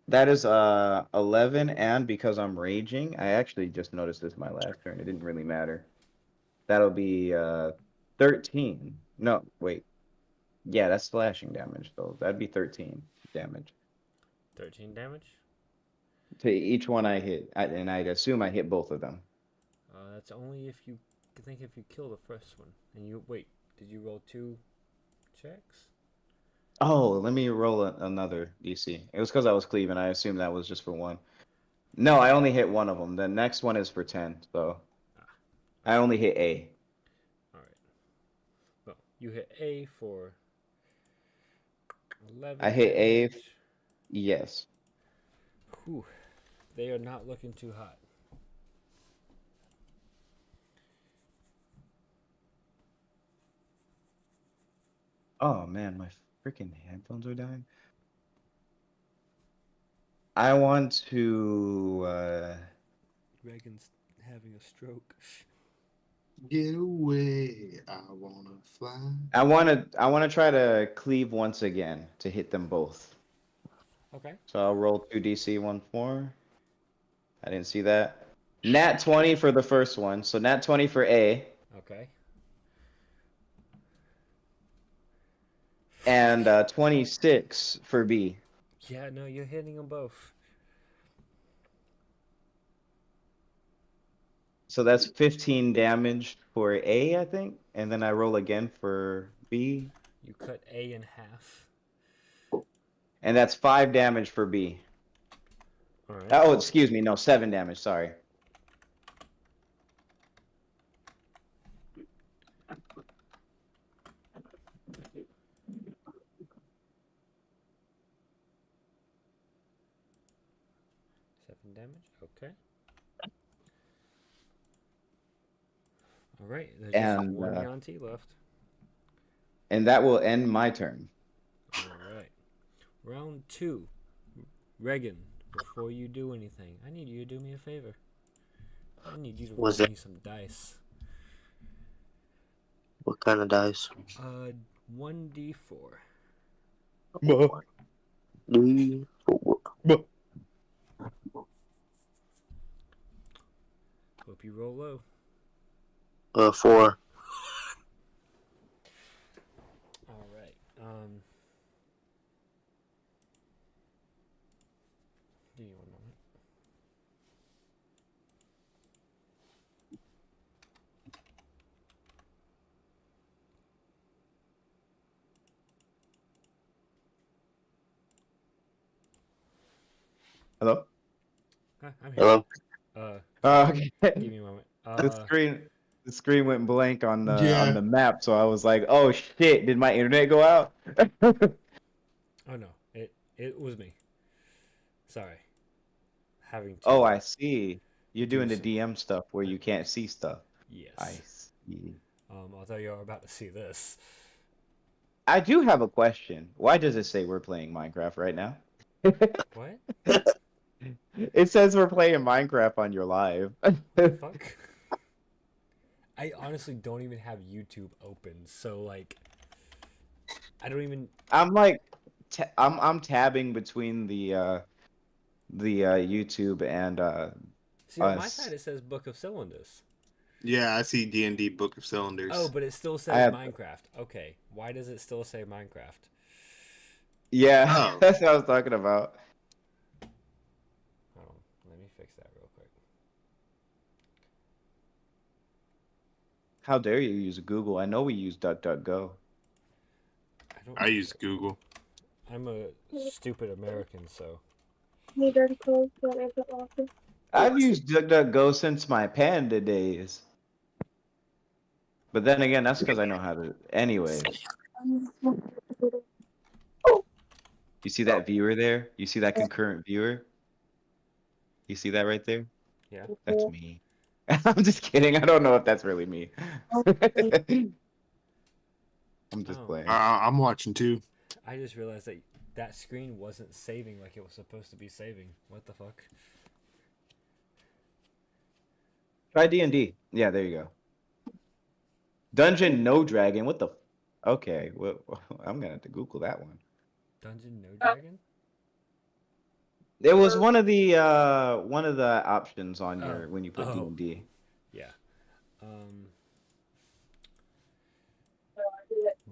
B: That is 11, and because I'm raging, I actually just noticed this my last turn. It didn't really matter. That'll be 13. No, wait. Yeah, that's slashing damage, though. That'd be 13 damage
A: 13 damage.
B: to each one I hit, and I'd assume I hit both of them.
A: That's only if you if you kill the first one and you wait. Did you roll 2 checks?
B: Oh, let me roll another DC. It was because I was cleaving. I assumed that was just for one. No, I only hit one of them. The next one is for 10, so I only hit A.
A: All right. Well, you hit A for 11.
B: I hit A.
A: damage.
B: Yes.
A: Whew. They are not looking too hot.
B: Oh man, my freaking headphones are dying. I want to.
A: Reagan's having a stroke.
D: Get away, I wanna fly.
B: I want to. I want to try to cleave once again to hit them both.
A: Okay.
B: So I'll roll 2d6 once more. I didn't see that. Nat 20 for the first one. So nat 20 for A.
A: Okay.
B: And 26 for B.
A: Yeah, no, you're hitting them both.
B: So that's 15 damage for A, I think. And then I roll again for B.
A: You cut A in half.
B: And that's 5 damage for B.
A: All right.
B: Oh, excuse me. No, 7 damage. Sorry.
A: Seven damage. Okay. All right. There's just
B: And
A: one Yanti left.
B: that will end my turn.
A: All right. Round 2. Reagan, before you do anything, I need you to do me a favor. I need you to roll
C: What's that?
A: me some dice.
C: What kind of dice?
A: 1d4.
C: 3, 4.
A: Hope you roll low.
C: 4.
A: All right. Give me one moment.
B: Hello?
A: Hi, I'm here.
C: Hello?
B: Okay.
A: Give me a moment.
B: The screen went blank on the
D: Yeah.
B: map, so I was like, "Oh shit! Did my internet go out?"
A: Oh no, it was me. Sorry. Having to.
B: Oh, I see. You're
A: Do
B: doing the
A: some-
B: DM stuff where you can't see stuff.
A: Yes.
B: I see.
A: I'll tell you all about to see this.
B: I do have a question. Why does it say we're playing Minecraft right now?
A: What?
B: It says we're playing Minecraft on your live.
A: Fuck. I honestly don't even have YouTube open, so like, I don't even.
B: I'm like, I'm tabbing between the YouTube and
A: See, on my
B: us.
A: side it says Book of Cylinders.
D: Yeah, I see DND Book of Cylinders.
A: Oh, but it still
B: I
A: says
B: have-
A: Minecraft. Okay, why does it still say Minecraft?
B: Yeah,
D: Oh.
B: that's what I was talking about.
A: Hold on, let me fix that real quick.
B: How dare you use Google? I know we use DuckDuckGo.
D: I use Google.
A: I'm a stupid American, so.
B: I've used DuckDuckGo since my Panda days. But then again, that's because I know how to. Anyways, you see that viewer there? You see that concurrent viewer? You see that right there?
A: Yeah.
B: That's me. I'm just kidding. I don't know if that's really me. I'm just
A: Oh.
B: playing.
D: I'm watching too.
A: I just realized that that screen wasn't saving like it was supposed to be saving. What the fuck?
B: Try D&D. Yeah, there you go. Dungeon No Dragon. What the? Okay, well, I'm gonna have to Google that one.
A: Dungeon No Dragon?
B: It was one of the options on your when you put
A: Oh.
B: D&D.
A: Yeah. Boom.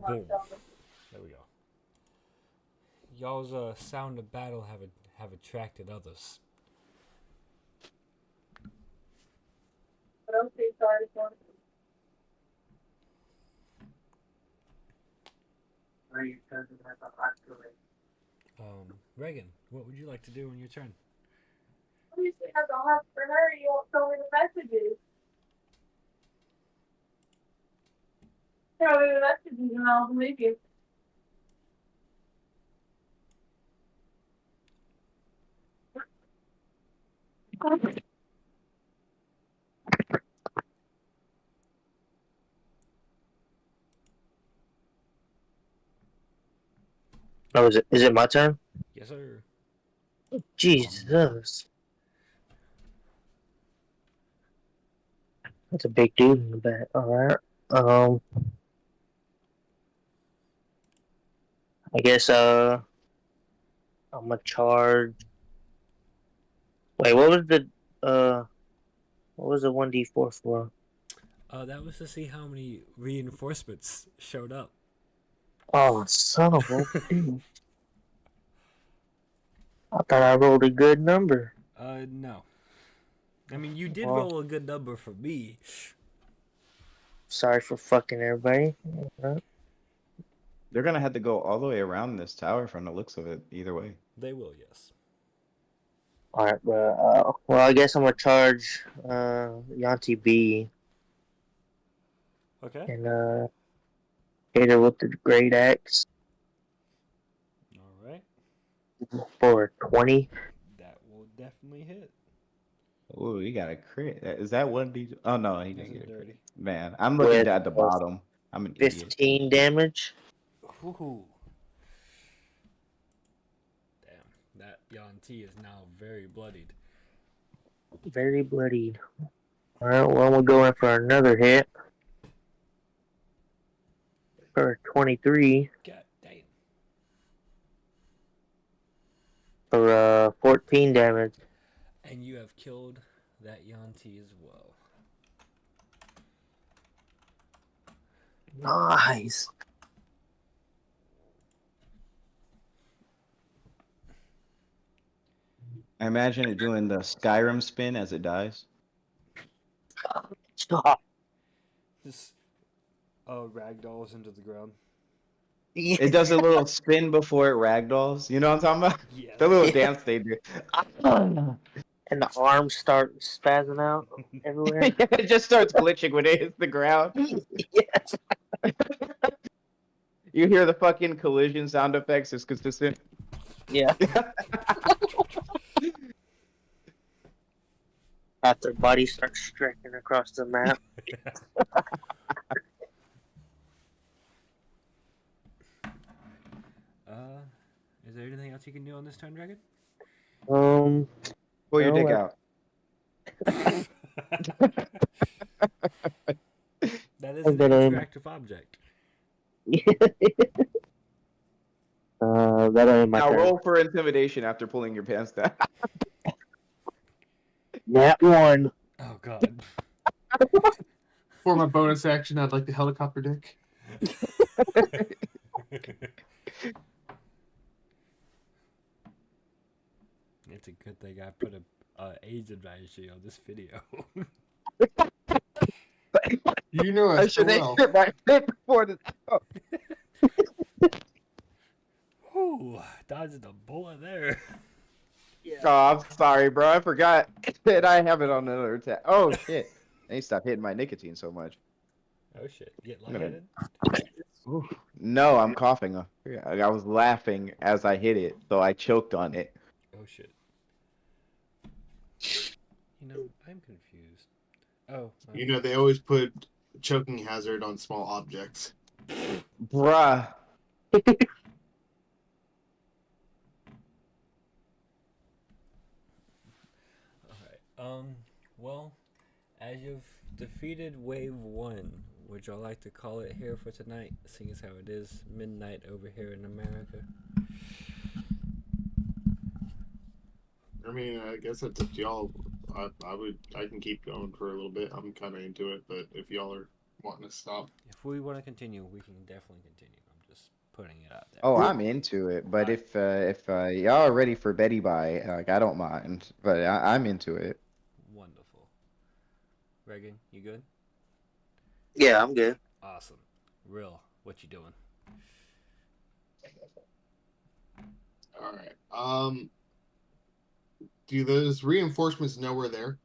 A: There we go. Y'all's sound of battle have attracted others. Reagan, what would you like to do in your turn?
E: Obviously, as I'll have for her, you won't tell me the messages. Tell me the messages and I'll believe you.
C: Oh, is it my turn?
A: Yes, sir.
C: Jesus. That's a big dude in the back. Alright. I guess I'm gonna charge. Wait, what was the 1d4 for?
A: That was to see how many reinforcements showed up.
C: Oh, son of a dude. I thought I rolled a good number.
A: No. I mean, you did
C: Well,
A: roll a good number for me.
C: sorry for fucking everybody.
B: They're gonna have to go all the way around this tower from the looks of it. Either way.
A: They will, yes.
C: Alright, well, I guess I'm gonna charge Yanti B
A: Okay.
C: and hit her with the great axe
A: All right.
C: for 20.
A: That will definitely hit.
B: Oh, he got a crit. Is that 1d? Oh no, he
A: That's
B: didn't
A: a
B: get a crit.
A: dirty.
B: Man, I'm looking
C: With
B: at the bottom. I'm an idiot.
C: 15 damage.
A: Ooh. Damn. That Yanti is now very bloodied.
C: Very bloodied. Alright, well, we'll go in for another hit. For 23
A: God damn.
C: for 14 damage.
A: And you have killed that Yanti as well.
C: Nice.
B: I imagine it doing the Skyrim spin as it dies.
C: Stop.
A: Just ragdolls into the ground.
B: It does a little spin before it ragdolls. You know what I'm talking about?
A: Yes.
B: The little
C: Yeah.
B: dance they do.
C: And the arms start spazzing out everywhere.
B: It just starts glitching when it hits the ground.
C: Yes.
B: You hear the fucking collision sound effects. It's consistent.
C: Yeah. After bodies start stretching across the map.
A: Is there anything else you can do on this turn, Dragon?
B: Pull your
C: No,
B: dick
C: I-
B: out.
A: That is
C: I
A: an
C: bet I'm-
A: interactive object.
C: that ain't my
B: Now
C: turn.
B: roll for intimidation after pulling your pants down.
C: That one.
A: Oh god.
D: For my bonus action, I'd like the helicopter dick.
A: It's a good thing I put a age advisory on this video.
D: You know
B: I
D: us so
B: should have
D: well.
B: hit my fit before the. Oh.
A: Whew, dodged a bullet there.
B: Oh, I'm sorry, bro. I forgot that I have it on another tab. Oh shit! I need to stop hitting my nicotine so much.
A: Oh shit, get
B: I'm gonna-
A: lightheaded?
B: No, I'm coughing. I was laughing as I hit it, so I choked on it.
A: Oh shit. You know, I'm confused. Oh.
D: You know, they always put choking hazard on small objects.
B: Bruh.
A: Alright, well, as you've defeated Wave 1, would y'all like to call it here for tonight, seeing as how it is midnight over here in America?
D: I mean, I guess that's up to y'all. I can keep going for a little bit. I'm kind of into it, but if y'all are wanting to stop,
A: If we want to continue, we can definitely continue. I'm just putting it out there.
B: Oh, I'm into it. But if y'all are ready for Betty Bye, like I don't mind. But I'm into it.
A: Wonderful. Regan, you good?
C: Yeah, I'm good.
A: Awesome. Real, what you doing?
D: all right. Do those reinforcements know we're there?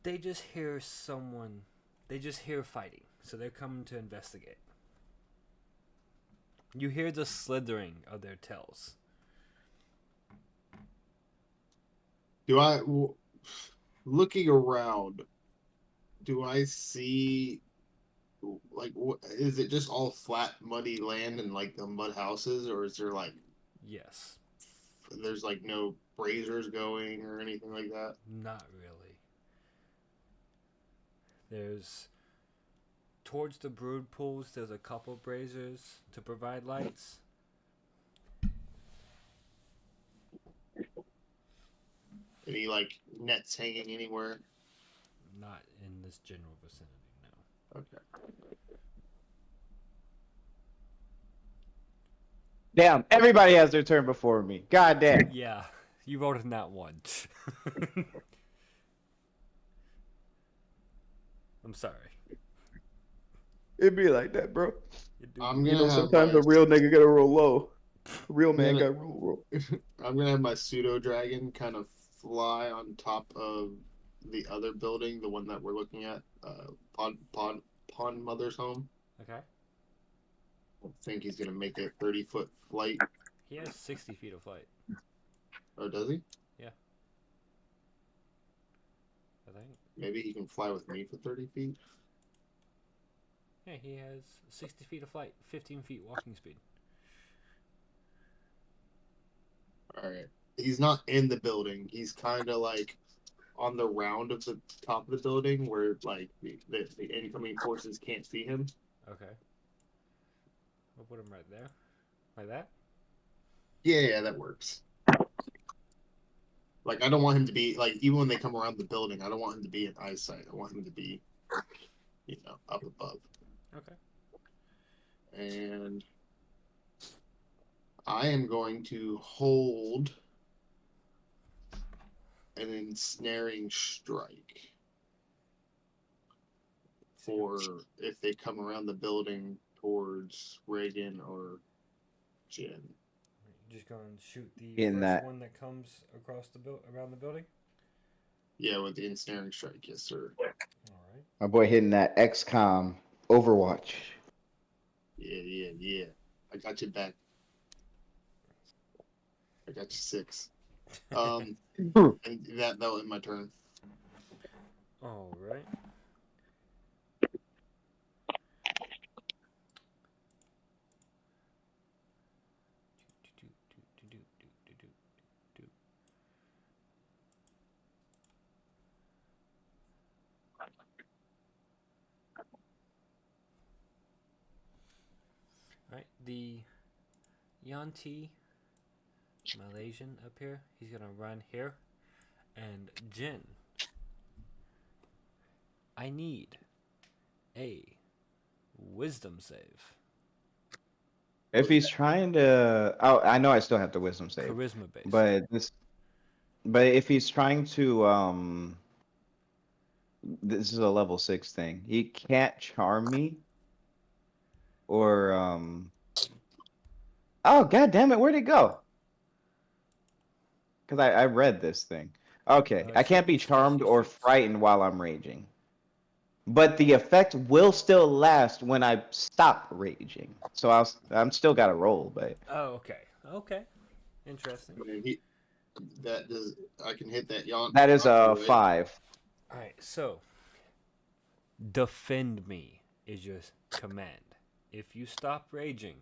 A: They just hear someone. They just hear fighting, so they're coming to investigate. You hear the slithering of their tails.
D: Looking around, do I see, like, is it just all flat, muddy land and like the mud houses, or is there like,
A: Yes.
D: there's like no braziers going or anything like that.
A: Not really. There's towards the brood pools. There's a couple braziers to provide lights.
D: Any like nets hanging anywhere?
A: Not in this general vicinity. No.
D: Okay.
B: Damn, everybody has their turn before me. God damn.
A: Yeah, you rolled in that one. I'm sorry.
B: It'd be like that, bro.
D: I'm
B: You
D: gonna
B: know,
D: have
B: sometimes
D: my,
B: a real nigga gotta roll low. A real man
D: Yeah.
B: gotta roll low.
D: I'm gonna have my pseudo dragon kind of fly on top of the other building, the one that we're looking at, Pond Mother's home.
A: Okay.
D: I think he's gonna make a 30-foot flight.
A: He has 60 feet of flight.
D: Oh, does he?
A: I think.
D: Maybe he can fly with me for 30 feet.
A: Yeah, he has 60 feet of flight, 15 feet walking speed.
D: All right. He's not in the building. He's kind of like on the round of the top of the building where like the incoming forces can't see him.
A: Okay. We'll put him right there. Like that?
D: Yeah, that works. Like, I don't want him to be, like, even when they come around the building, I don't want him to be in eyesight. I want him to be, up above.
A: Okay.
D: And I am going to hold an ensnaring strike for if they come around the building towards Reagan or Jen.
A: You're just going to shoot the
B: In
A: first
B: that-
A: one that comes across the around the building?
D: Yeah, with the ensnaring strike, yes, sir.
A: Alright.
B: My boy hitting that XCOM Overwatch.
D: Yeah. I got you back. I got you 6. And that'll end my turn.
A: Alright. Alright, the Yanti Malaysian up here, he's gonna run here. And Jin, I need a wisdom save.
B: If he's trying to, oh, I know I still have the wisdom save,
A: Charisma based.
B: but if he's trying to, this is a level 6 thing. He can't charm me, or oh god damn it, where'd it go? Because I read this thing. Okay,
A: it
B: I
A: should
B: can't be
A: be
B: charmed
A: species
B: or
A: traits.
B: frightened while I'm raging. But the effect will still last when I stop raging. So I'm still got to roll, but
A: Oh, okay. Interesting.
D: And I can hit that yawn.
B: that is a
D: right?
B: 5.
A: Alright, so defend me is your command. If you stop raging,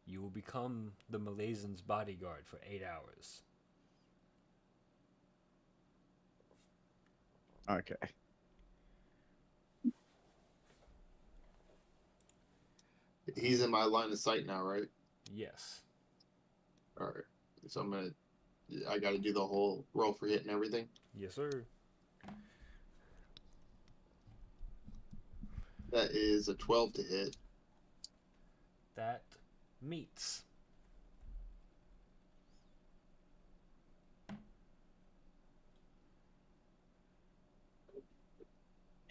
A: you will become the Malaysian's bodyguard for 8 hours.
B: Okay.
D: He's in my line of sight now, right?
A: Yes.
D: All right. So I got to do the whole roll for hit and everything.
A: Yes, sir.
D: That is a 12 to hit.
A: That meets.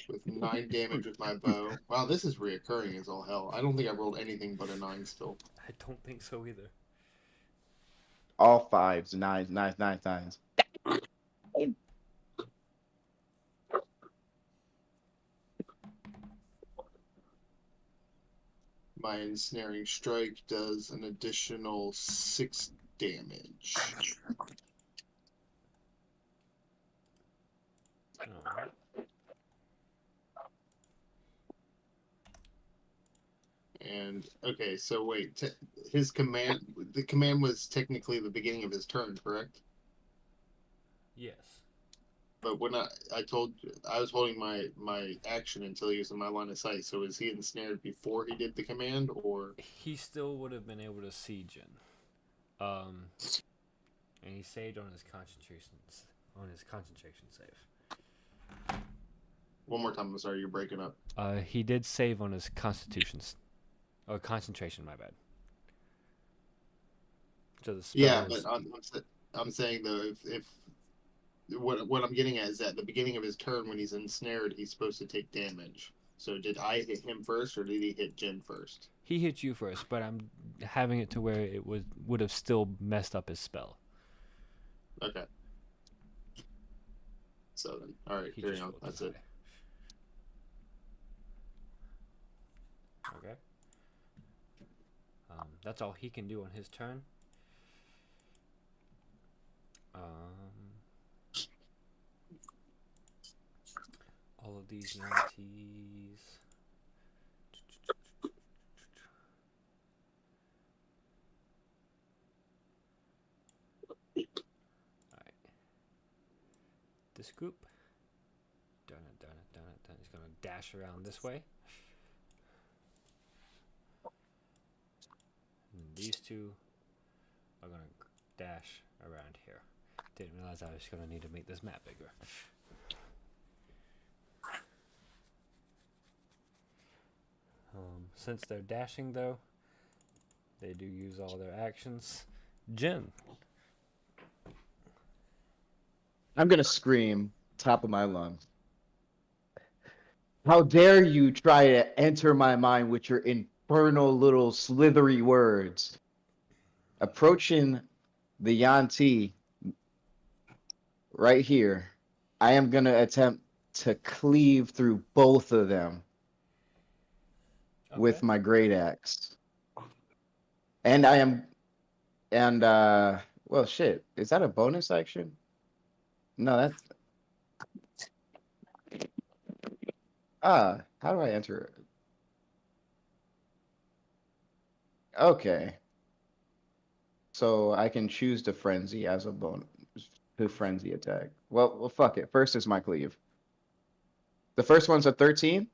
D: With 9 damage with my bow. Wow, this is reoccurring as all hell. I don't think I've rolled anything but a 9 still.
A: I don't think so either.
B: All 5s, 9s, 9s, 9s, 9s.
D: My ensnaring strike does an additional 6 damage.
A: Alright.
D: And okay, so wait, his command, the command was technically the beginning of his turn, correct?
A: Yes.
D: But when I told you, I was holding my action until he was in my line of sight. So is he ensnared before he did the command, or
A: He still would have been able to see Jin. And he saved on his concentration save.
D: one more time? I'm sorry, you're breaking up.
A: He did save on his concentration. My bad. So the spell
D: Yeah,
A: is,
D: but I'm saying though, if what I'm getting at is at the beginning of his turn when he's ensnared, he's supposed to take damage. So did I hit him first, or did he hit Jin first?
A: he hit you first, but I'm having it to where it would have still messed up his spell.
D: Okay. So then, all right,
A: He
D: carry
A: just
D: on.
A: rolled
D: That's
A: too
D: it.
A: high. Okay. That's all he can do on his turn. All of these Yantees. Alright. This group. Dun it, dun it, dun it, dun it. He's gonna dash around this way. And these two are gonna dash around here. Didn't realize I was gonna need to make this map bigger. Since they're dashing, though, they do use all their actions. Jin.
B: I'm gonna scream top of my lungs. How dare you try to enter my mind with your infernal little slithery words? Approaching the Yanti right here, I am gonna attempt to cleave through both of them with my great axe. And I am, and well, shit, is that a bonus action? No, that's how do I enter it? Okay. So I can choose to frenzy as a bonus to frenzy attack. Well, fuck it. First is my cleave. The first one's a 13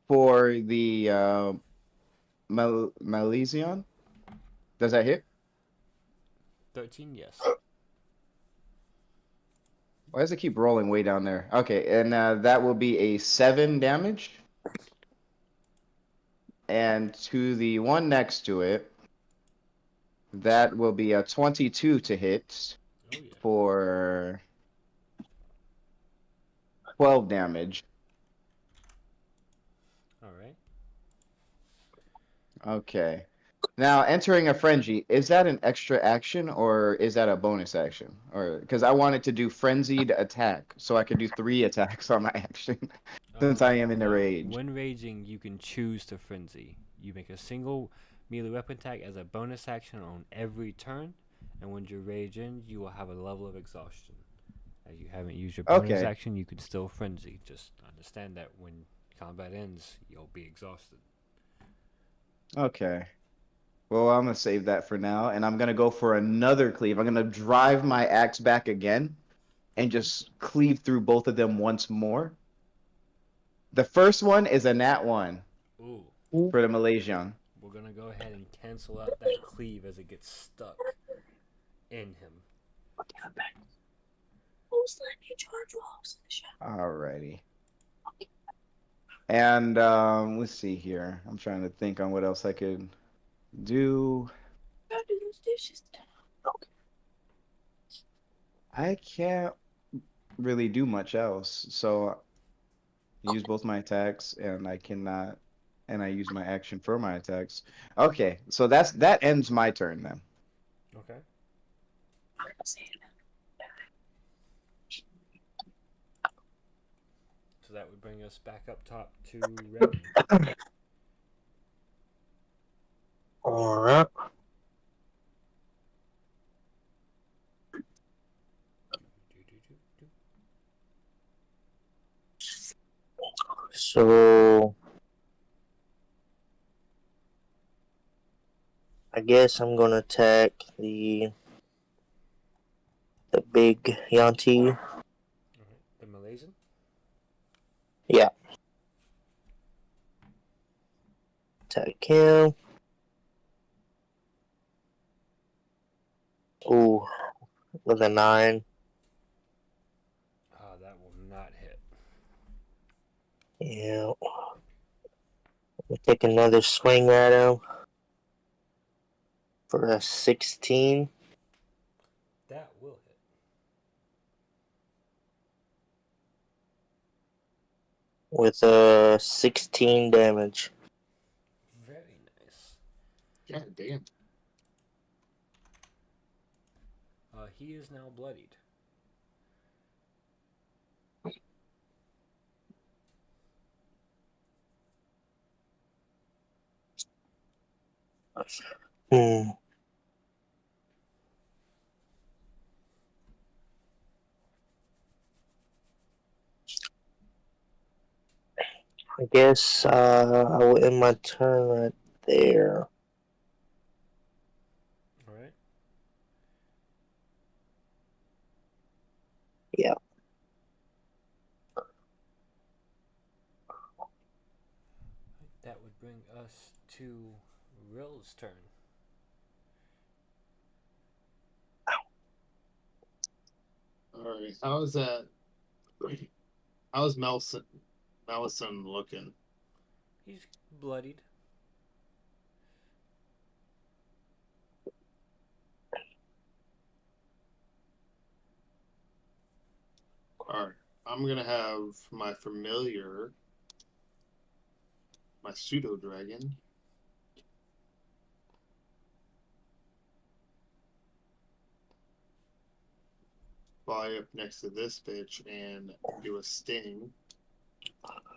B: for the Malesian. Does that hit?
A: 13, yes.
B: Why does it keep rolling way down there? Okay, and that will be a 7 damage. And to the one next to it, that will be a 22 to hit for 12 damage.
A: All right.
B: Okay. Now, entering a frenzy, is that an extra action or is that a bonus action? Or because I wanted to do frenzied attack, so I could do 3 attacks on my action since I am in the rage.
A: When raging, you can choose to frenzy. You make a single melee weapon attack as a bonus action on every turn, and when you rage in, you will have a level of exhaustion. As you haven't used your bonus action, you can still frenzy. Just understand that when combat ends, you'll be exhausted.
B: Okay. Well, I'm gonna save that for now, and I'm gonna go for another cleave. I'm gonna drive my axe back again, and just cleave through both of them once more. The first one is a nat 1 for the Malaysian.
A: We're gonna go ahead and cancel out that cleave as it gets stuck in him.
B: Alrighty. And let's see here. I'm trying to think on what else I could do.
C: Gotta do those dishes.
B: I can't really do much else, so use both my attacks, and I cannot, and I use my action for my attacks. Okay, so that ends my turn then.
A: Okay. So that would bring us back up top to Revan.
C: Alright. So I guess I'm gonna attack the big Yanti.
A: Alright, the Malaysian.
C: Yeah. Attack him. Ooh, with a 9.
A: That will not hit.
C: Yeah. We'll take another swing at him for a 16.
A: That will hit.
C: With a 16 damage.
A: Very nice.
D: God damn.
A: He is now bloodied.
C: Hmm. I guess I will end my turn right there.
A: Alright.
C: Yeah.
A: That would bring us to Rill's turn.
D: Alright, how is that? How's Malison looking?
A: He's bloodied.
D: Alright, I'm gonna have my familiar, my pseudo dragon, fly up next to this bitch and do a sting.
A: Alright.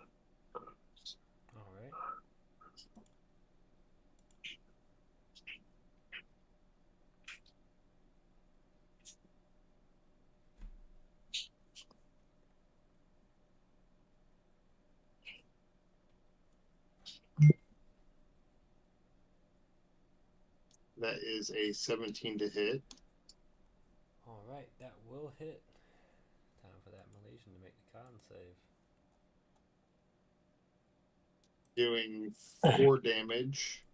D: That is a 17 to hit.
A: Alright, that will hit. Time for that Malaysian to make the con save.
D: Doing 4 damage.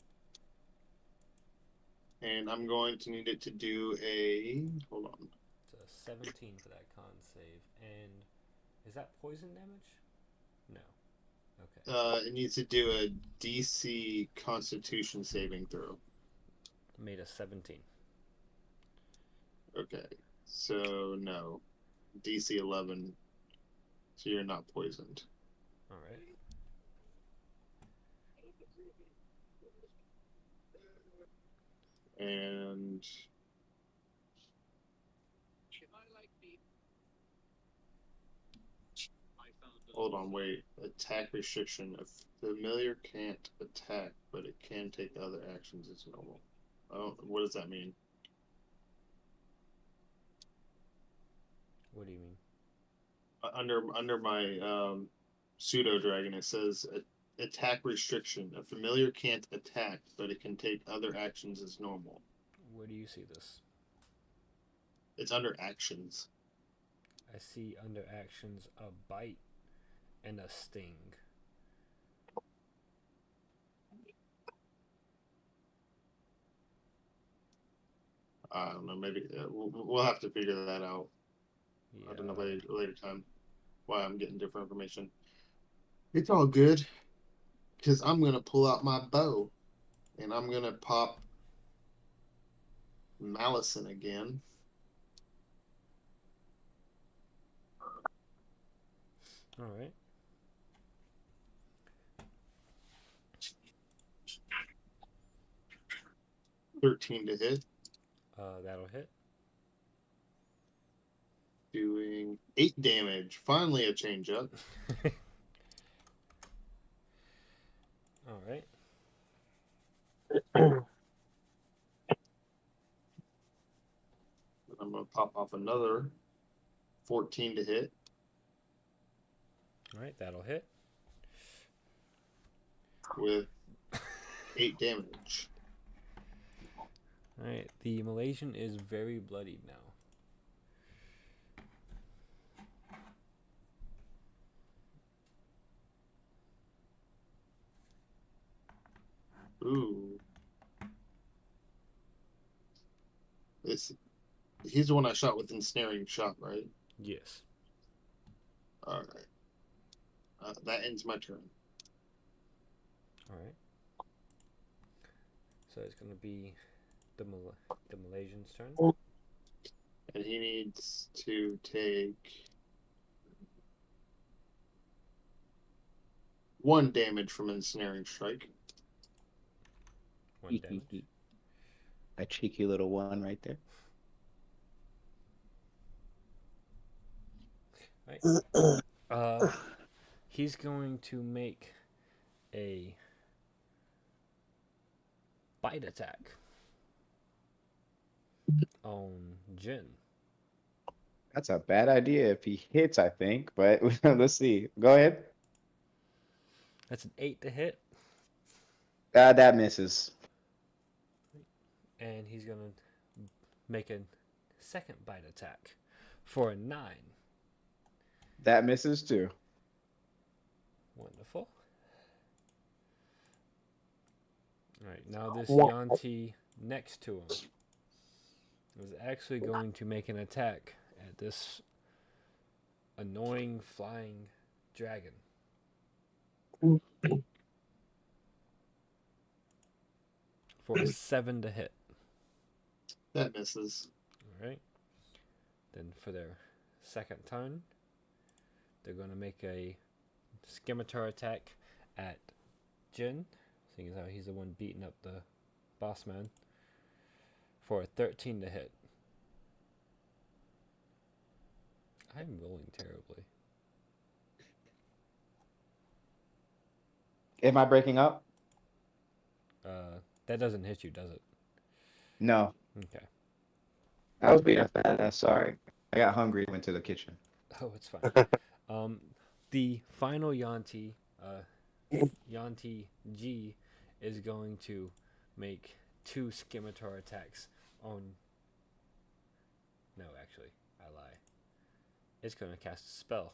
D: And I'm going to need it to do a. Hold on.
A: It's a 17 for that con save. And is that poison damage? No. Okay.
D: It needs to do a DC Constitution saving throw.
A: Made a 17.
D: Okay, so no, DC 11. So you're not poisoned.
A: Alright.
D: And hold on, wait. Attack restriction. A familiar can't attack, but it can take other actions as normal. Oh, what does that mean?
A: What do you mean?
D: Under my pseudo dragon, it says attack restriction. A familiar can't attack, but it can take other actions as normal.
A: Where do you see this?
D: It's under actions.
A: I see under actions a bite and a sting.
D: I don't know. Maybe we'll have to figure that out.
A: Yeah.
D: I don't know later time why I'm getting different information. It's all good because I'm gonna pull out my bow and I'm gonna pop Malison again.
A: Alright.
D: $13 to hit,
A: That'll hit.
D: doing 8 damage. Finally, a change up.
A: Alright.
D: I'm gonna pop off another 14 to hit.
A: Alright, that'll hit.
D: With 8 damage.
A: Alright, the Malaysian is very bloodied now.
D: Ooh. This he's the one I shot with ensnaring shot, right?
A: Yes.
D: All right. That ends my turn.
A: Alright. So it's going to be the Malaysian's turn.
D: And he needs to take 1 damage from ensnaring strike.
A: 1 damage.
B: A cheeky little one right there.
A: He's going to make a bite attack on Jin.
B: That's a bad idea if he hits, I think. But let's see. Go ahead.
A: That's an 8 to hit,
B: That misses.
A: and he's going to make a second bite attack for a 9.
B: That misses too.
A: Wonderful. Alright, now this Yanti next to him is actually going to make an attack at this annoying flying dragon. For a 7 to hit.
D: That misses.
A: Alright. Then for their second turn, they're going to make a scimitar attack at Jin, seeing as how he's the one beating up the boss man, for a 13 to hit. I'm rolling terribly.
B: Am I breaking up?
A: That doesn't hit you, does it?
B: No.
A: Okay.
B: I was being a fat ass. Sorry. I got hungry. Went to the kitchen.
A: Oh, it's fine. The final Yanti, Yanti G, is going to make 2 scimitar attacks on. No, actually, I lie. It's going to cast a spell.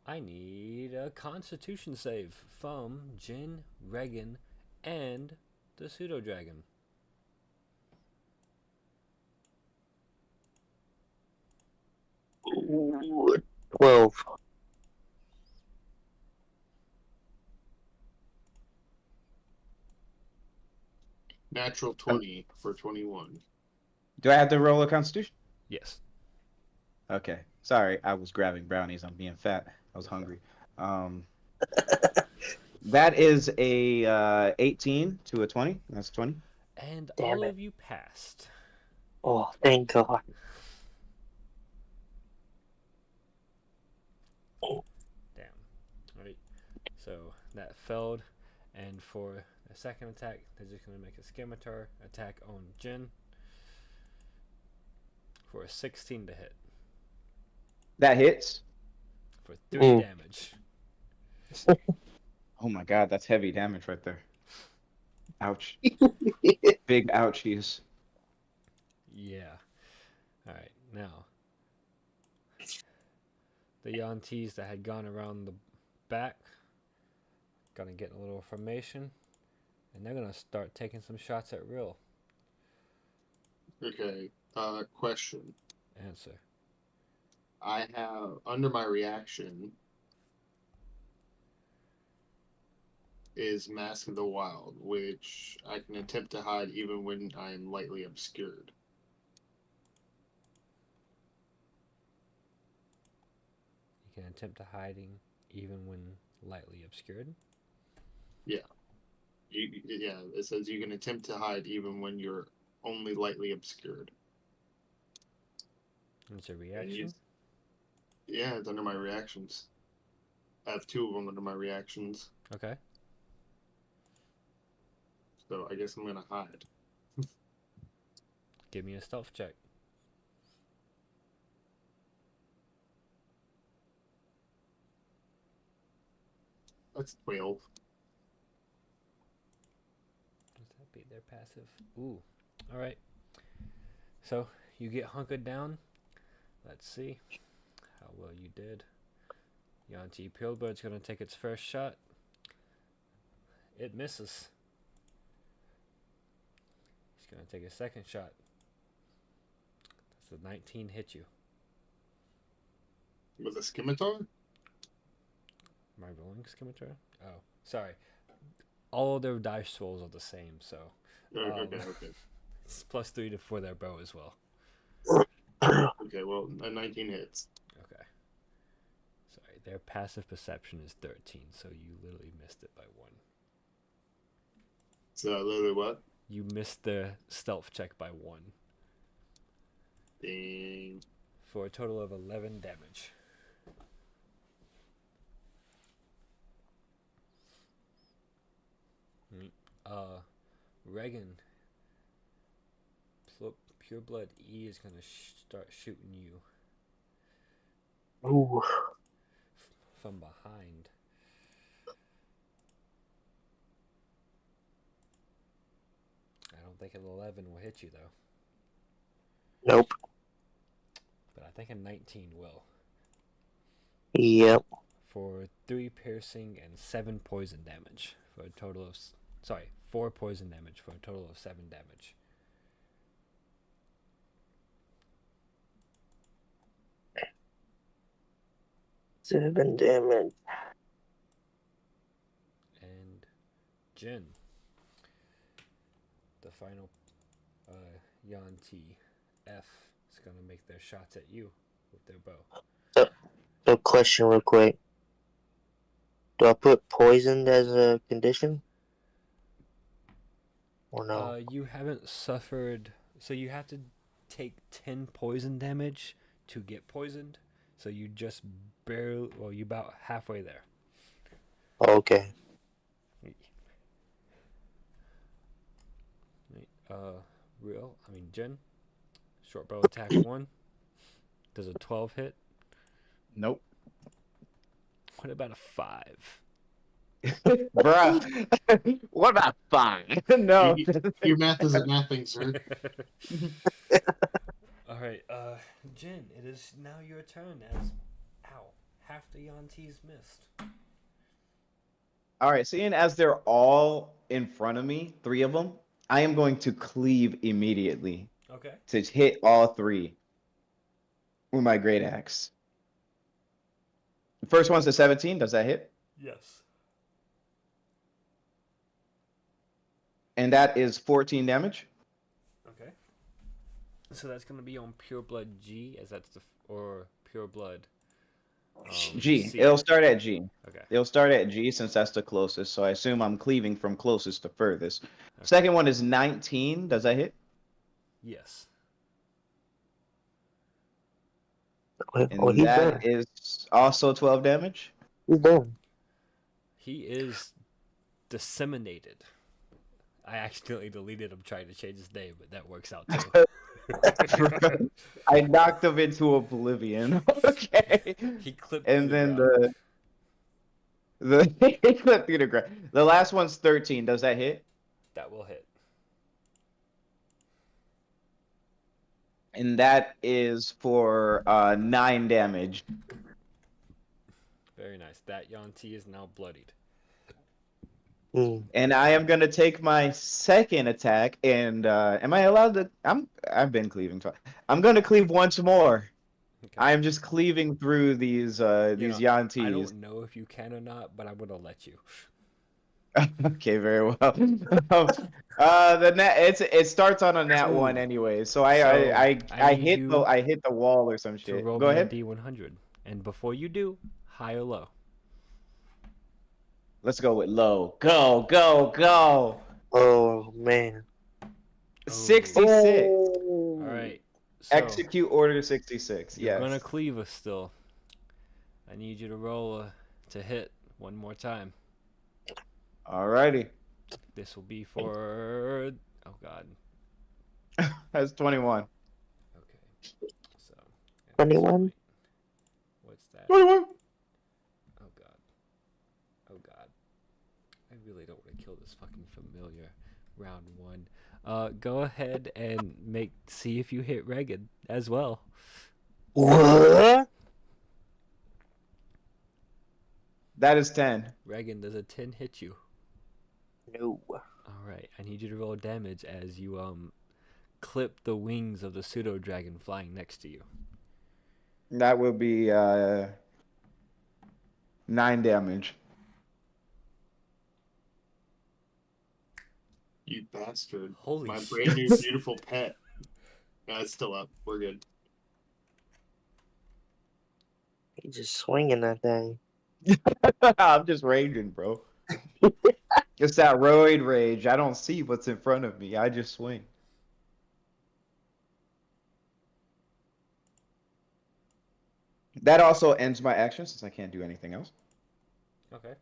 A: I need a Constitution save from Jin, Regan, and the Pseudo Dragon.
C: Ooh, 12.
D: Natural 20 for 21.
B: Do I have to roll a Constitution?
A: Yes.
B: Okay. Sorry, I was grabbing brownies. I'm being fat. I was hungry. That is a 18 to a 20. That's 20.
A: And
C: Damn
A: all
C: it.
A: of you passed.
C: Oh, thank God.
A: Damn. Alright. So that failed. And for the second attack, they're just going to make a scimitar attack on Jin for a 16 to hit.
B: That hits.
A: For 3 damage.
B: Oh my God, that's heavy damage right there. Ouch. Big ouchies.
A: Yeah. Alright, now. The Yantis that had gone around the back gonna get a little formation, and they're gonna start taking some shots at Real.
D: Okay. Question.
A: Answer.
D: I have under my reaction is Mask of the Wild, which I can attempt to hide even when I am lightly obscured.
A: You can attempt to hiding even when lightly obscured.
D: Yeah, it says you can attempt to hide even when you're only lightly obscured.
A: It's a reaction.
D: Yeah, it's under my reactions. I have 2 of them under my reactions,
A: Okay.
D: so I guess I'm gonna hide.
A: Give me a stealth check.
D: That's 12.
A: They're passive. Ooh. All right. So you get hunkered down. Let's see how well you did. Yanti Peelbird's gonna take its first shot. It misses. He's gonna take a second shot. Does the 19 hit you?
D: With a scimitar?
A: Am I rolling scimitar? Oh, sorry. All their dice rolls are the same, so
D: Okay.
A: it's +3 for their bow as well.
D: Okay, well, a 19 hits.
A: Okay. Sorry, their passive perception is 13, so you literally missed it by 1.
D: So, literally what?
A: You missed the stealth check by 1
D: Dang.
A: for a total of 11 damage. Reagan, Pureblood E is gonna start shooting you
C: Ooh.
A: from behind. I don't think an 11 will hit you though,
C: Nope.
A: but I think a 19 will.
C: Yep.
A: For 3 piercing and 7 poison damage for a total of 4 poison damage for a total of 7 damage.
C: Seven damage.
A: And Jin, the final Yanti F is gonna make their shots at you with their bow.
C: So, question real quick. Do I put poisoned as a condition? Or no?
A: You haven't suffered, so you have to take 10 poison damage to get poisoned. So you just barely, well, you about halfway there.
C: Oh, okay.
A: Jen, short bow attack 1. Does a 12 hit?
B: Nope.
A: What about a 5?
B: Bruh. What about 5? No.
D: Your math isn't mathing, sir.
A: Alright, Jin, it is now your turn as, half the Yantis missed.
B: All right, seeing as they're all in front of me, 3 of them, I am going to cleave immediately
A: Okay.
B: to hit all 3 with my great axe. The first one's a 17. Does that hit?
A: Yes.
B: And that is 14 damage.
A: Okay. So that's going to be on Pure Blood G, as that's or Pure Blood
B: G.
A: C.
B: It'll start at G.
A: Okay.
B: It'll start at G since that's the closest. So I assume I'm cleaving from closest to furthest.
A: Okay.
B: Second one is 19. Does that hit?
A: Yes.
B: And
C: he's
B: that
C: done.
B: is also 12 damage.
C: He's done.
A: He is disseminated. I accidentally deleted him trying to change his name, but that works out too.
B: I knocked him into oblivion. Okay.
A: He clipped
B: And
A: through
B: then
A: ground.
B: the he clipped through the ground. The last one's 13. Does that hit?
A: That will hit.
B: And that is for 9 damage.
A: Very nice. That Yanti is now bloodied.
B: And I am gonna take my second attack. And am I allowed to? I've been cleaving twice. I'm gonna cleave once more.
A: Okay.
B: I am just cleaving through these Yantis.
A: I don't know if you can or not, but I'm gonna let you.
B: Okay, very well. The net it starts on a nat 1 anyway, so I
A: need
B: hit
A: you
B: I hit the wall or some
A: To
B: shit.
A: roll
B: Go
A: me
B: ahead.
A: a D100, and before you do, high or low.
B: Let's go with low. Go, go, go.
C: Oh, man.
B: 66.
A: All right. So
B: Execute order 66.
A: you're
B: Yes.
A: gonna cleave us still. I need you to roll to hit one more time.
B: Alrighty.
A: This will be for. Oh God.
B: That's 21.
A: Okay. So.
C: 21?
A: What's that?
B: 21.
A: Oh God. Oh God. I really don't want to kill this fucking familiar. round 1. Go ahead and see if you hit Reagan as well.
C: What?
B: That is 10.
A: Reagan, does a 10 hit you?
C: No.
A: All right, I need you to roll damage as you clip the wings of the pseudo dragon flying next to you.
B: That will be 9 damage.
D: You bastard.
A: Holy
D: My
A: shit.
D: brand new beautiful pet. Yeah, it's still up. We're good.
C: He's just swinging that thing.
B: I'm just raging, bro. It's that roid rage. I don't see what's in front of me. I just swing. That also ends my action since I can't do anything else.
A: Okay.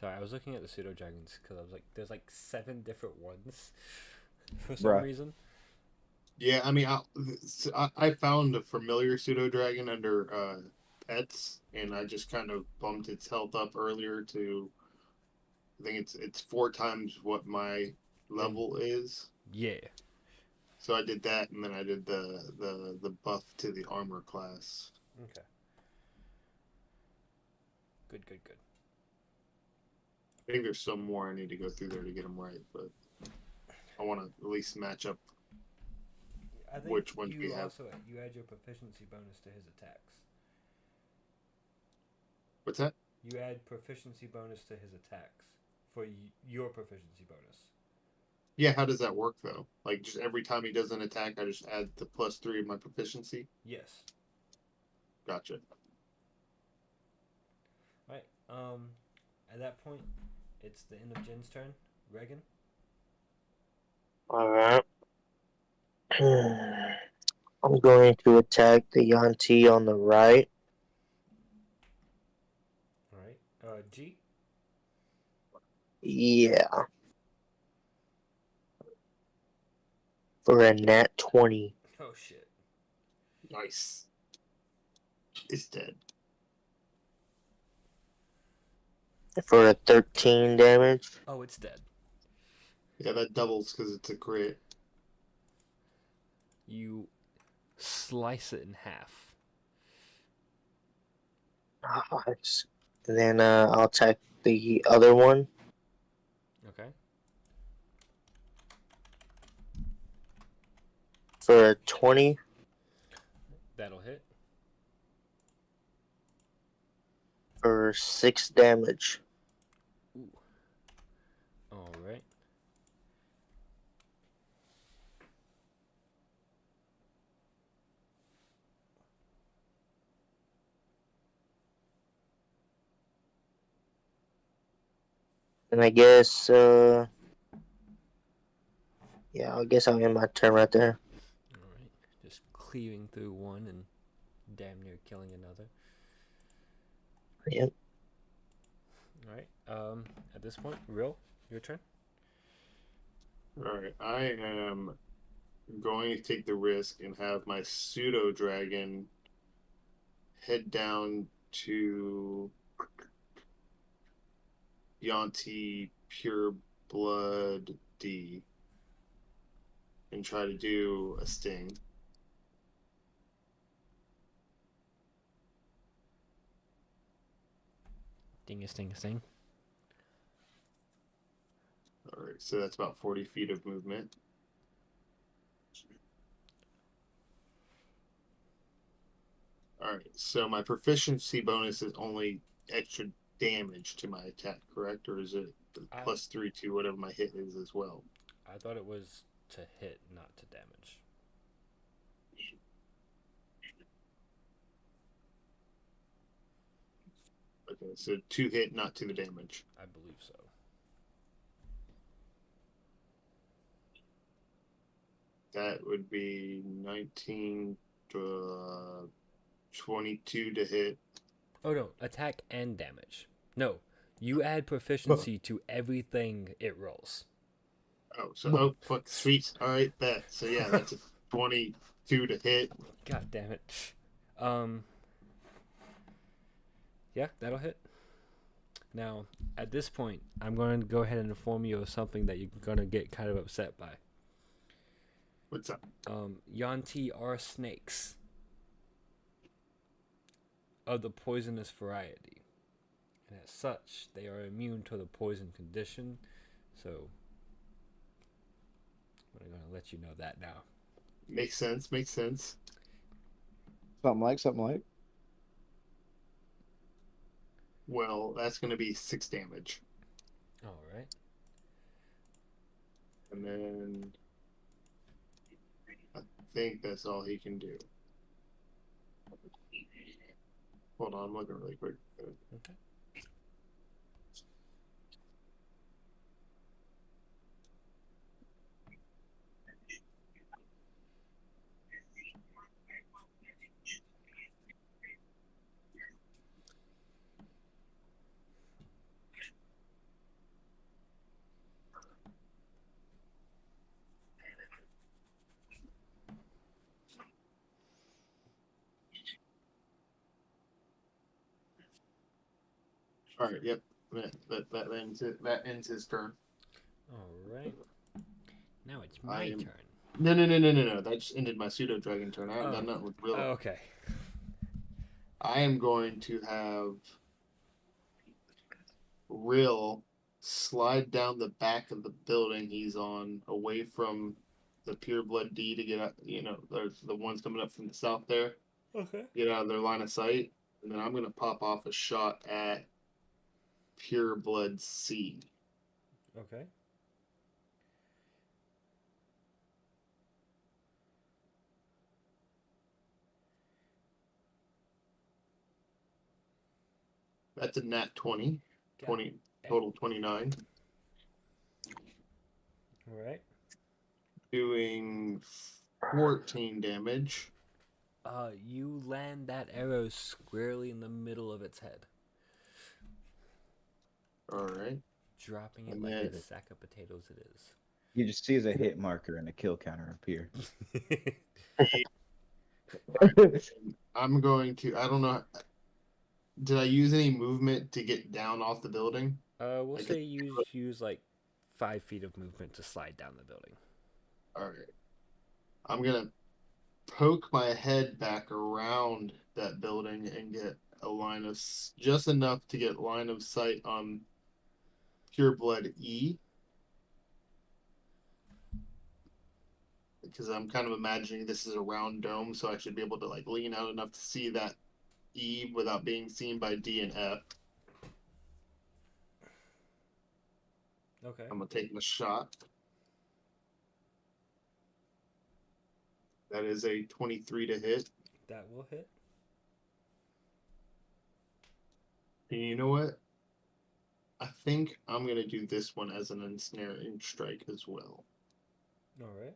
A: Sorry, I was looking at the pseudo dragons because I was like, there's like 7 different ones for some
B: Bruh.
A: reason.
D: Yeah, I mean, I found a familiar pseudo dragon under pets, and I just kind of bumped its health up earlier to. I think it's 4 times what my level is.
A: Yeah.
D: So I did that, and then I did the buff to the armor class.
A: Okay. Good.
D: I think there's some more I need to go through there to get them right, but I want to at least match up.
A: I think
D: Which ones we have?
A: You add your proficiency bonus to his attacks.
D: What's that?
A: You add proficiency bonus to his attacks for your proficiency bonus.
D: Yeah, how does that work though? Like just every time he does an attack, I just add the +3 of my proficiency.
A: Yes.
D: Gotcha.
A: Right. At that point, it's the end of Jin's turn. Reagan.
C: Alright. I'm going to attack the Yanti on the right.
A: All right. G.
C: Yeah. For a nat 20.
A: Oh shit.
D: Nice. It's dead.
C: For a 13 damage.
A: Oh, it's dead.
D: Yeah, that doubles because it's a crit.
A: You slice it in half.
C: Nice. And then I'll attack the other one.
A: Okay.
C: For a 20.
A: That'll hit.
C: For 6 damage.
A: Ooh. All right.
C: And I guess, yeah, I guess I'll end my turn right there.
A: All right. Just cleaving through one and damn near killing another.
C: Yep.
A: All right. At this point, Real, your turn.
D: Alright, I am going to take the risk and have my pseudo dragon head down to Yanti Pure Blood D and try to do a sting.
A: Ding a sting a sting.
D: Alright, so that's about 40 feet of movement. Alright, so my proficiency bonus is only extra damage to my attack, correct? Or is it +3 to whatever my hit is as well?
A: I thought it was to hit, not to damage.
D: Okay, so 2 hit, not to the damage.
A: I believe so.
D: That would be 19 to 22 to hit.
A: Oh no, attack and damage. No, you add proficiency to everything it rolls.
D: Oh, so fuck, sweet. All right, bet. So yeah, that's a 22 to hit.
A: God damn it. Yeah, that'll hit. Now, at this point, I'm going to go ahead and inform you of something that you're going to get kind of upset by.
D: What's up?
A: Yanti are snakes of the poisonous variety. And as such, they are immune to the poison condition. So, I'm going to let you know that now.
D: Makes sense. Makes sense.
B: Something like.
D: Well, that's going to be 6 damage.
A: All right.
D: And then I think that's all he can do. Hold on, I'm looking really quick.
A: Okay.
D: All right, yep. That ends his turn.
A: All right. Now it's
D: I
A: my
D: am-
A: turn.
D: No. That just ended my pseudo dragon turn. I haven't done nothing with real.
A: Oh, okay.
D: I am going to have Rill slide down the back of the building he's on, away from the Pure Blood D to get out. There's the ones coming up from the south there.
A: Okay.
D: Get out of their line of sight, and then I'm gonna pop off a shot at Pure Blood C.
A: Okay.
D: That's a nat 20.
A: Got
D: 20 total 29.
A: All right.
D: Doing 14 damage.
A: You land that arrow squarely in the middle of its head,
D: All right.
A: dropping it
D: And
A: like
D: then-
A: a sack of potatoes it is.
B: You just see as a hit marker and a kill counter appear.
D: I'm going to. I don't know. Did I use any movement to get down off the building?
A: We'll
D: I
A: say you use like 5 feet of movement to slide down the building.
D: All right. I'm gonna poke my head back around that building and get a line of just enough to get line of sight on Pure Blood E. Because I'm kind of imagining this is a round dome, so I should be able to like lean out enough to see that E without being seen by D and F.
A: Okay.
D: I'm gonna take the shot. That is a 23 to hit.
A: That will hit.
D: And you know what? I think I'm gonna do this one as an ensnaring strike as well.
A: All right.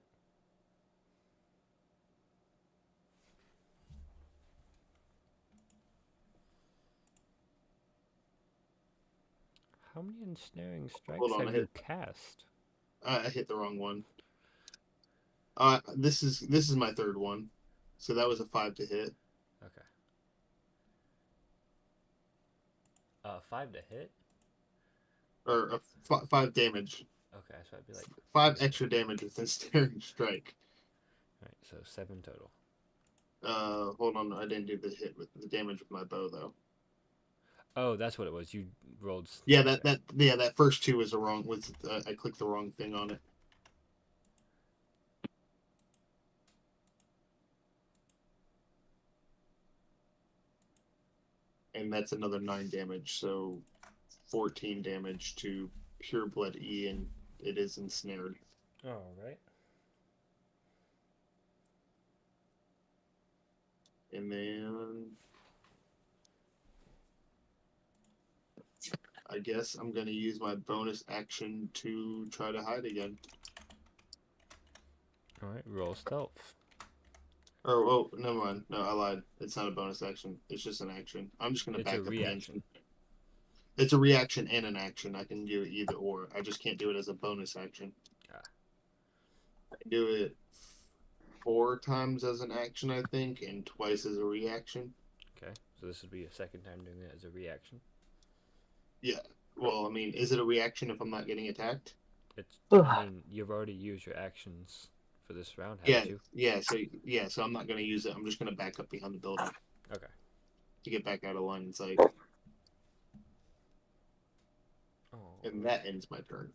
A: How many ensnaring strikes
D: Hold on, I
A: have you
D: hit-
A: cast?
D: I hit the wrong one. This is my third one, so that was a 5 to hit.
A: Okay. 5 to hit.
D: Or a 5 damage.
A: Okay, so I'd be like
D: 5 extra damage with ensnaring strike.
A: all right, so 7 total.
D: Hold on, I didn't do the hit with the damage with my bow though.
A: Oh, that's what it was. You rolled.
D: Yeah, that first 2 was the wrong. I clicked the wrong thing on it. And that's another 9 damage, so 14 damage to Pure Blood E, and it is ensnared.
A: All right.
D: And then I guess I'm gonna use my bonus action to try to hide again.
A: All right. Roll stealth.
D: Oh, never mind. No, I lied. It's not a bonus action. It's just an action. I'm just gonna
A: It's
D: back
A: a
D: up
A: reaction.
D: again. It's a reaction and an action. I can do it either or. I just can't do it as a bonus action.
A: Ah.
D: I can do it 4 times as an action, I think, and twice as a reaction.
A: Okay. So this would be a second time doing it as a reaction.
D: Yeah. Well, I mean, is it a reaction if I'm not getting attacked?
A: It's. I mean, you've already used your actions for this round, haven't you?
D: So I'm not gonna use it. I'm just gonna back up behind the building
A: Okay.
D: to get back out of line of sight,
A: Oh.
D: and that ends my turn.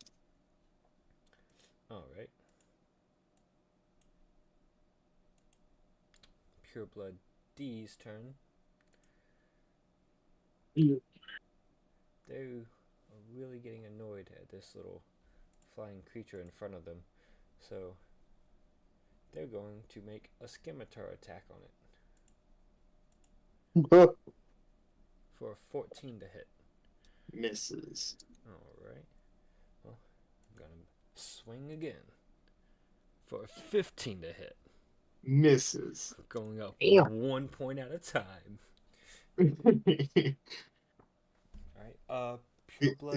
A: All right. Pureblood D's turn. They are really getting annoyed at this little flying creature in front of them, so they're going to make a scimitar attack on it for a 14 to hit.
D: Misses.
A: All right. Well, I'm gonna swing again for a 15 to hit.
D: Misses.
A: Going up
C: Damn.
A: 1 point at a time. All right. Pureblood.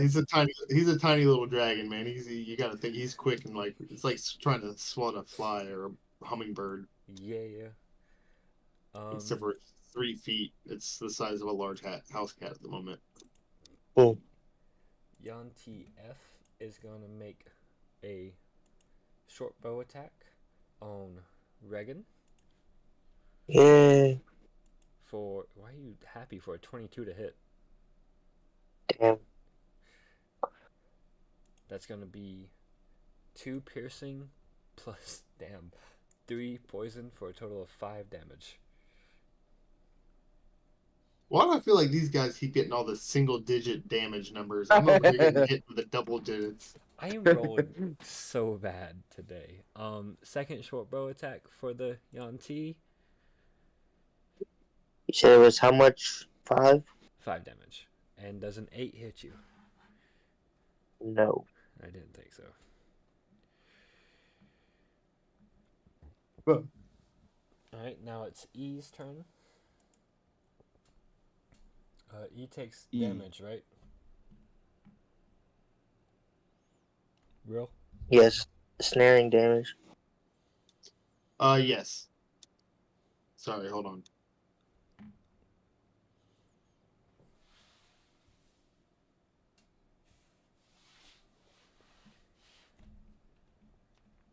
D: He's a tiny little dragon, man. You gotta think he's quick and like it's like trying to swat a fly or a hummingbird.
A: Yeah.
D: Except for 3 feet, it's the size of a large house cat at the moment.
C: Boom.
A: Yanti F is gonna make a short bow attack on Regan
C: Yay.
A: for. Why are you happy for a 22 to hit?
C: Damn.
A: That's gonna be 2 piercing plus 3 poison for a total of 5 damage.
D: Why do I feel like these guys keep getting all the single-digit damage numbers? I'm over here getting hit with the double digits.
A: I am rolling so bad today. Second short bow attack for the Yanti,
C: You said it was how much? 5?
A: 5 damage. And does an 8 hit you?
C: No.
A: I didn't think so. Alright, now it's E's turn. E takes
B: E.
A: damage, right? Real?
C: Yes. Snaring damage.
D: Yes. Sorry, hold on.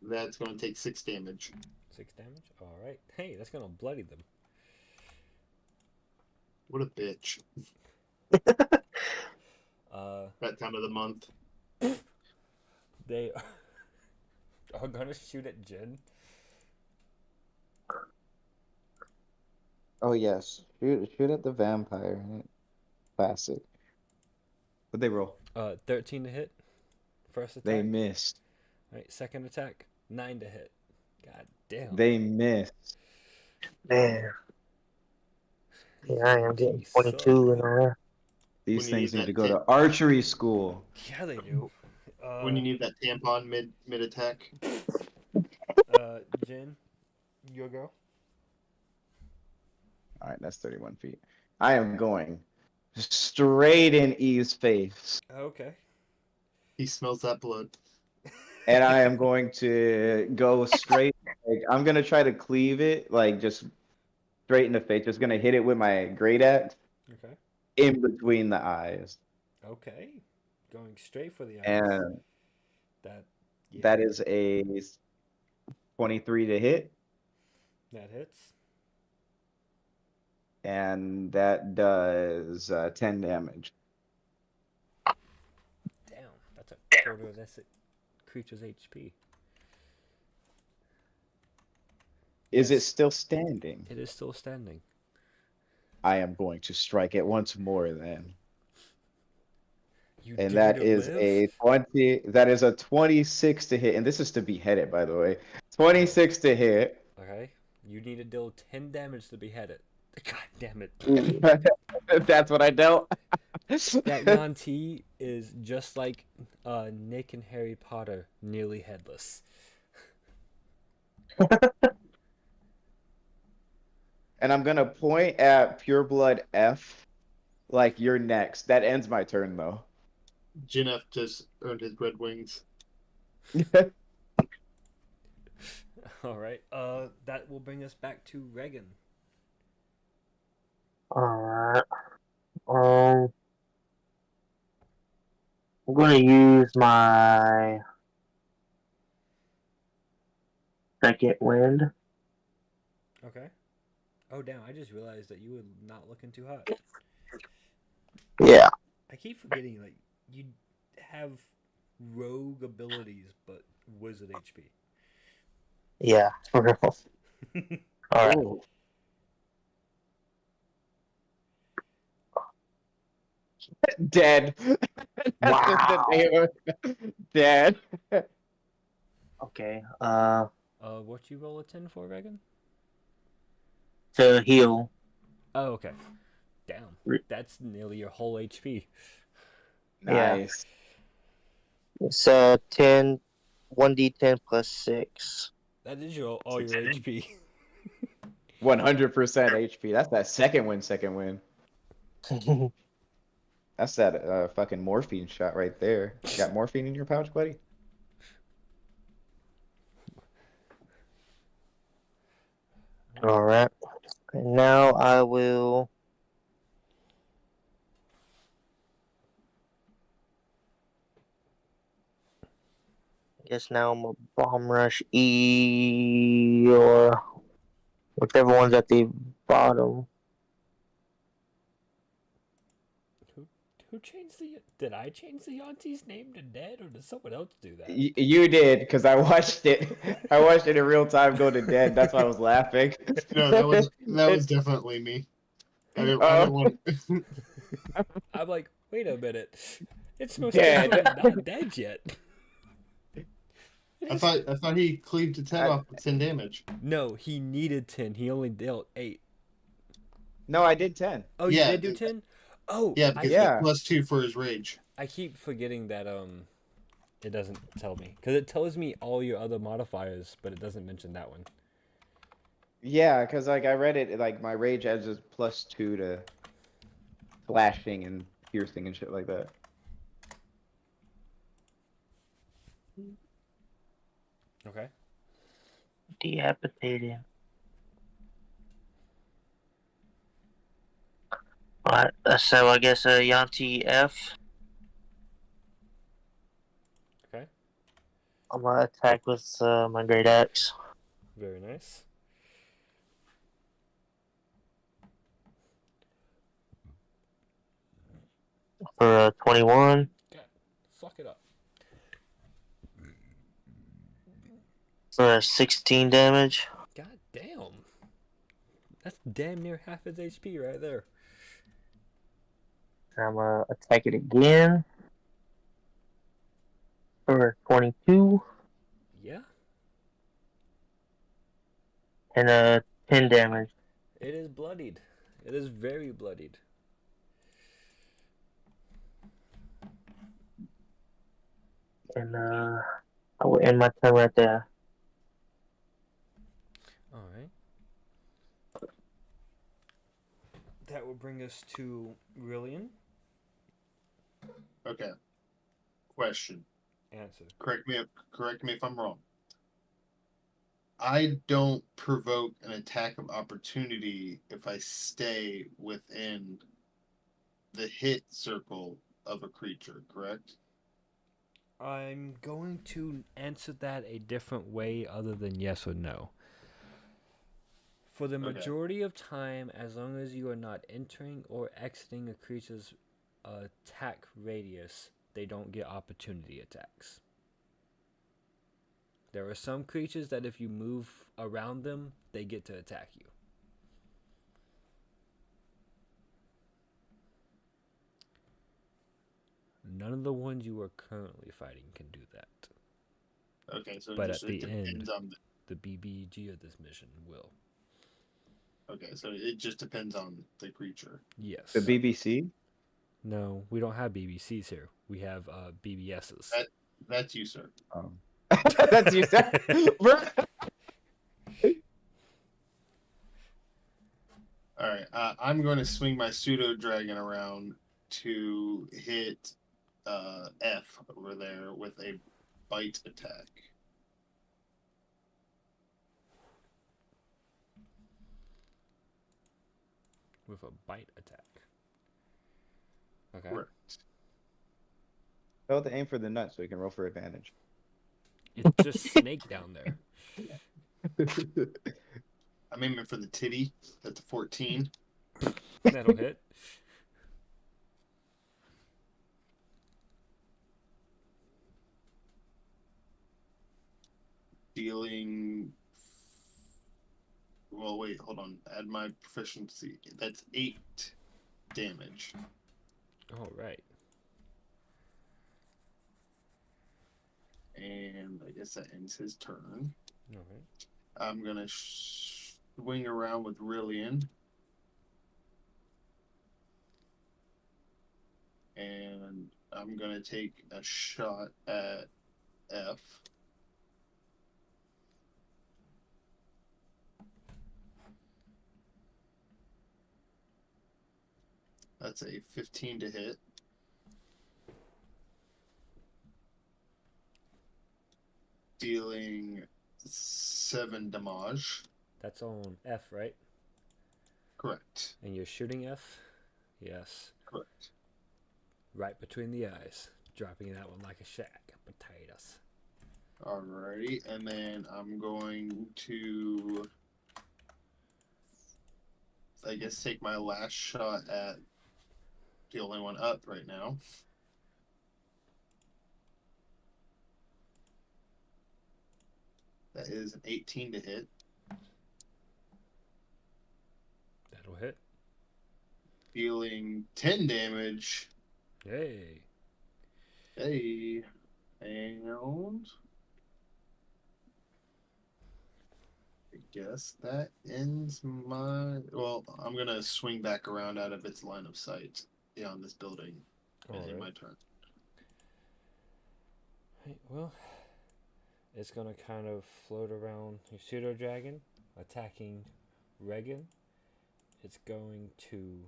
D: That's going to take 6 damage.
A: 6 damage? Alright. Hey, that's gonna bloody them.
D: What a bitch. That time of the month.
A: They are gonna shoot at Jin.
B: Oh yes, shoot at the vampire. Classic. What'd they roll?
A: 13 to hit. First attack.
B: They missed.
A: Alright, second attack. 9 to hit. God damn.
B: They missed.
C: Man. Yeah, I am getting
A: Jeez,
C: 22 in a row.
B: These
D: When you
B: things
D: need
B: need to
D: that
B: go to archery school.
A: Yeah, they do.
D: When you need that tampon mid attack.
A: Jin, your go.
B: All right, that's 31 feet. I am going straight in E's face,
A: Okay.
D: He smells that blood.
B: and I am going to go straight. Like, I'm gonna try to cleave it, like just straight in the face. Just gonna hit it with my great axe
A: Okay.
B: in between the eyes,
A: Okay. Going straight for the eyes.
B: and
A: That. Yeah,
B: that is a 23 to hit,
A: that hits.
B: and that does 10 damage.
A: Damn, that's a quarter of this creature's HP.
B: Is it
A: Yes.
B: still standing?
A: It is still standing.
B: I am going to strike it once more then.
A: You
B: And
A: dare
B: that
A: to
B: is
A: live?
B: a 20. That is a 26 to hit, and this is to behead it, by the way. 26 to hit.
A: Okay. You need to deal 10 damage to behead it. God damn it.
B: That's what I dealt.
A: That Yanti is just like Nick and Harry Potter, nearly headless.
B: And I'm gonna point at Pureblood F, like you're next. That ends my turn though.
D: Jinef just earned his red wings.
A: All right. That will bring us back to Regan.
C: Alright. Um. I'm gonna use my second wind.
A: Okay. Oh damn! I just realized that you were not looking too hot.
C: Yeah.
A: I keep forgetting like you have rogue abilities but wizard HP.
C: Yeah, for real. Alright.
B: Ooh. Dead. That's just the
C: Wow.
B: name of it. Dead.
C: Okay.
A: What you roll a 10 for, Reagan?
C: To heal.
A: Oh, okay. Damn, that's nearly your whole HP.
C: Yeah.
B: Nice.
C: It's 10, 1d10 plus 6.
A: That is all your HP.
B: 100% HP. That's that second win. That's that fucking morphine shot right there. Got morphine in your pouch, buddy?
C: Alright. And now I will. I guess now I'm a bomb rush E or whichever one's at the bottom.
A: Who changed the? Did I change the Yanti's name to Dead, or did someone else do that?
B: You did, because I watched it. I watched it in real time go to dead. That's why I was laughing.
D: No, that was definitely me. I didn't want.
A: I'm like, wait a minute. It's supposed
B: Dead.
A: to be not dead yet.
D: I thought he cleaved its head off with 10 damage.
A: No, he needed 10. He only dealt 8.
B: No, I did 10.
A: Oh, you
D: Yeah,
A: did do 10? Oh,
D: Yeah, because
B: Yeah.
D: it's +2 for his rage.
A: I keep forgetting that it doesn't tell me, because it tells me all your other modifiers, but it doesn't mention that one.
B: Yeah, because like I read it, like my rage adds is +2 to slashing and piercing and shit like that.
A: Okay.
C: Decapitated. Alright, so I guess Yanti F.
A: Okay.
C: I'm gonna attack with my great axe
A: Very nice.
C: for 21
A: God, fuck it up.
C: for 16 damage.
A: God damn. That's damn near half his HP right there.
C: I'm gonna attack it again for 22
A: Yeah.
C: and 10 damage.
A: It is bloodied. It is very bloodied.
C: And I will end my turn right there.
A: Alright. That will bring us to Rillian.
D: Okay. Question.
A: Answer.
D: Correct me if I'm wrong. I don't provoke an attack of opportunity if I stay within the hit circle of a creature, correct?
A: I'm going to answer that a different way other than yes or no. For the majority of time, as long as you are not entering or exiting a creature's attack radius, they don't get opportunity attacks. There are some creatures that if you move around them, they get to attack you. None of the ones you are currently fighting can do that.
D: Okay, so
A: But
D: just,
A: at the
D: it depends
A: end,
D: on
A: the BBG of this mission will.
D: okay, so it just depends on the creature.
A: Yes.
B: The BBC?
A: No, we don't have BBCs here. We have BBSs.
D: That's you, sir.
B: That's you, sir.
D: All right, I'm going to swing my pseudo dragon around to hit F over there with a bite attack.
A: With a bite attack. Okay.
D: Correct.
B: Tell it to aim for the nut so you can roll for advantage.
A: It's just snake down there.
D: I'm aiming for the titty at the 14.
A: That'll hit.
D: Dealing. Well, wait, hold on. Add my proficiency. That's 8 damage.
A: All right.
D: And I guess that ends his turn.
A: All right.
D: I'm gonna swing around with Rillian. And I'm gonna take a shot at F. That's a 15 to hit. Dealing 7 damage.
A: That's on F, right?
D: Correct.
A: And you're shooting F? Yes.
D: Correct.
A: Right between the eyes. Dropping that one like a shack of potatoes.
D: Alrighty, and then I'm going to, I guess, take my last shot at the only one up right now. That is an 18 to hit.
A: That'll hit.
D: Dealing 10 damage.
A: Hey.
D: Hey. And I guess that ends my. Well, I'm going to swing back around out of its line of sight beyond this building. And
A: All
D: end
A: right.
D: my turn.
A: Right, well, it's gonna kind of float around your pseudo dragon, attacking Regan. It's going to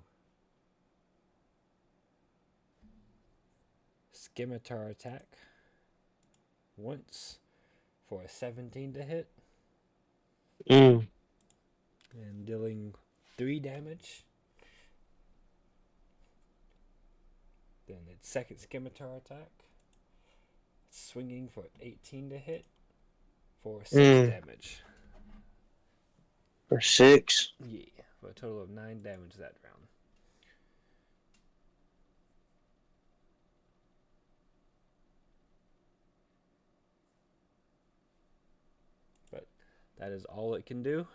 A: scimitar attack once for a 17 to hit
C: Mm.
A: and dealing 3 damage. Then its second scimitar attack, swinging for 18 to hit for 6 damage.
C: For 6.
A: Yeah, for a total of 9 damage that round. But that is all it can do,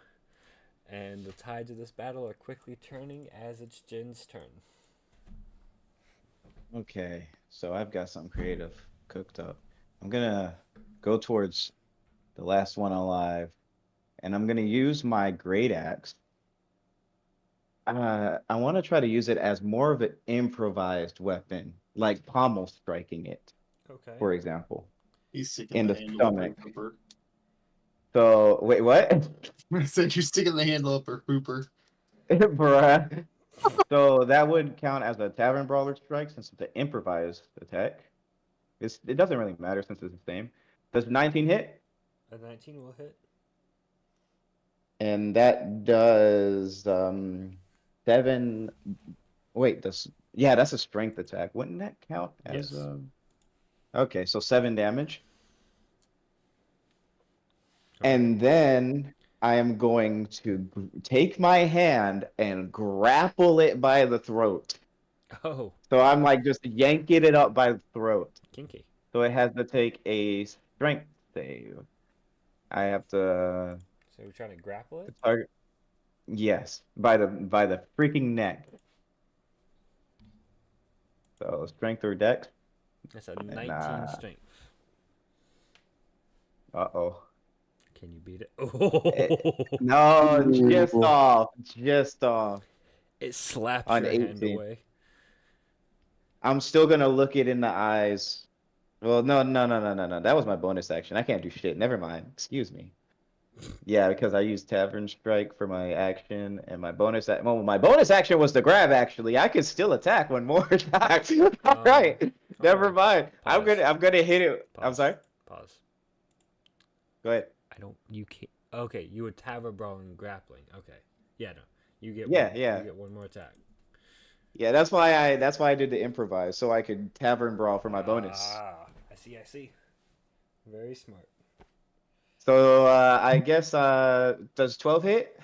A: and the tides of this battle are quickly turning as it's Jin's turn.
B: Okay, so I've got something creative cooked up. I'm gonna go towards the last one alive, and I'm gonna use my great axe. I want to try to use it as more of an improvised weapon, like pommel striking it,
A: Okay.
B: for example,
D: He's sticking
B: in
D: the
B: the
D: handle
B: stomach.
D: up her pooper.
B: So wait, what?
D: I said you're sticking the handle up her pooper.
B: Bruh. So that would count as a tavern brawler strike since it's an improvised attack. It doesn't really matter since it's the same. Does 19 hit?
A: A 19 will hit.
B: And that does 7. Wait, that's a strength attack. Wouldn't that count as
A: Yes.
B: Okay, so 7 damage.
A: All
B: And
A: right.
B: then I am going to take my hand and grapple it by the throat.
A: Oh,
B: So I'm like just yanking it up by the throat.
A: kinky.
B: So it has to take a strength save. I have to
A: So we're trying to grapple it?
B: target. Yes, by the freaking neck. So strength or dex.
A: That's a
B: And,
A: 19 strength.
B: Uh-oh.
A: Can you beat it?
B: No, just
C: Ooh.
B: off. Just off.
A: It slaps
B: On
A: your hand
B: 18.
A: away.
B: I'm still gonna look it in the eyes. Well, no. That was my bonus action. I can't do shit. Never mind. Excuse me. Yeah, because I used Tavern Strike for my action, and my my bonus action was to grab. Actually, I could still attack one more time. All right, never
A: on.
B: mind. I'm
A: Pause.
B: gonna hit it. I'm
A: Pause.
B: sorry.
A: Pause.
B: Go ahead.
A: I don't. You can't. Okay, you would tavern brawl and grappling. Okay. Yeah, no. You get
B: Yeah,
A: one,
B: yeah.
A: You get one more attack.
B: Yeah, that's why I did the improvise, so I could tavern brawl for my bonus.
A: I see, I see. Very smart.
B: So I guess does 12 hit?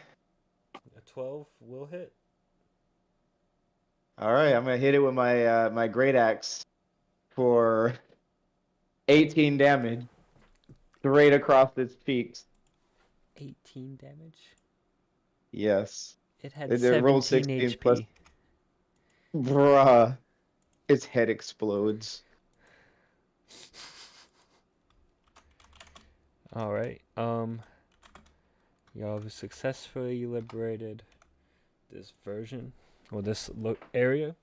A: A 12 will hit.
B: All right, I'm gonna hit it with my my great axe for 18 damage straight across its cheeks.
A: 18 damage.
B: Yes.
A: It had
B: It rolled
A: 17
B: 16 plus.
A: HP.
B: Bruh, its head explodes.
A: All right. Y'all have successfully liberated this version or this area.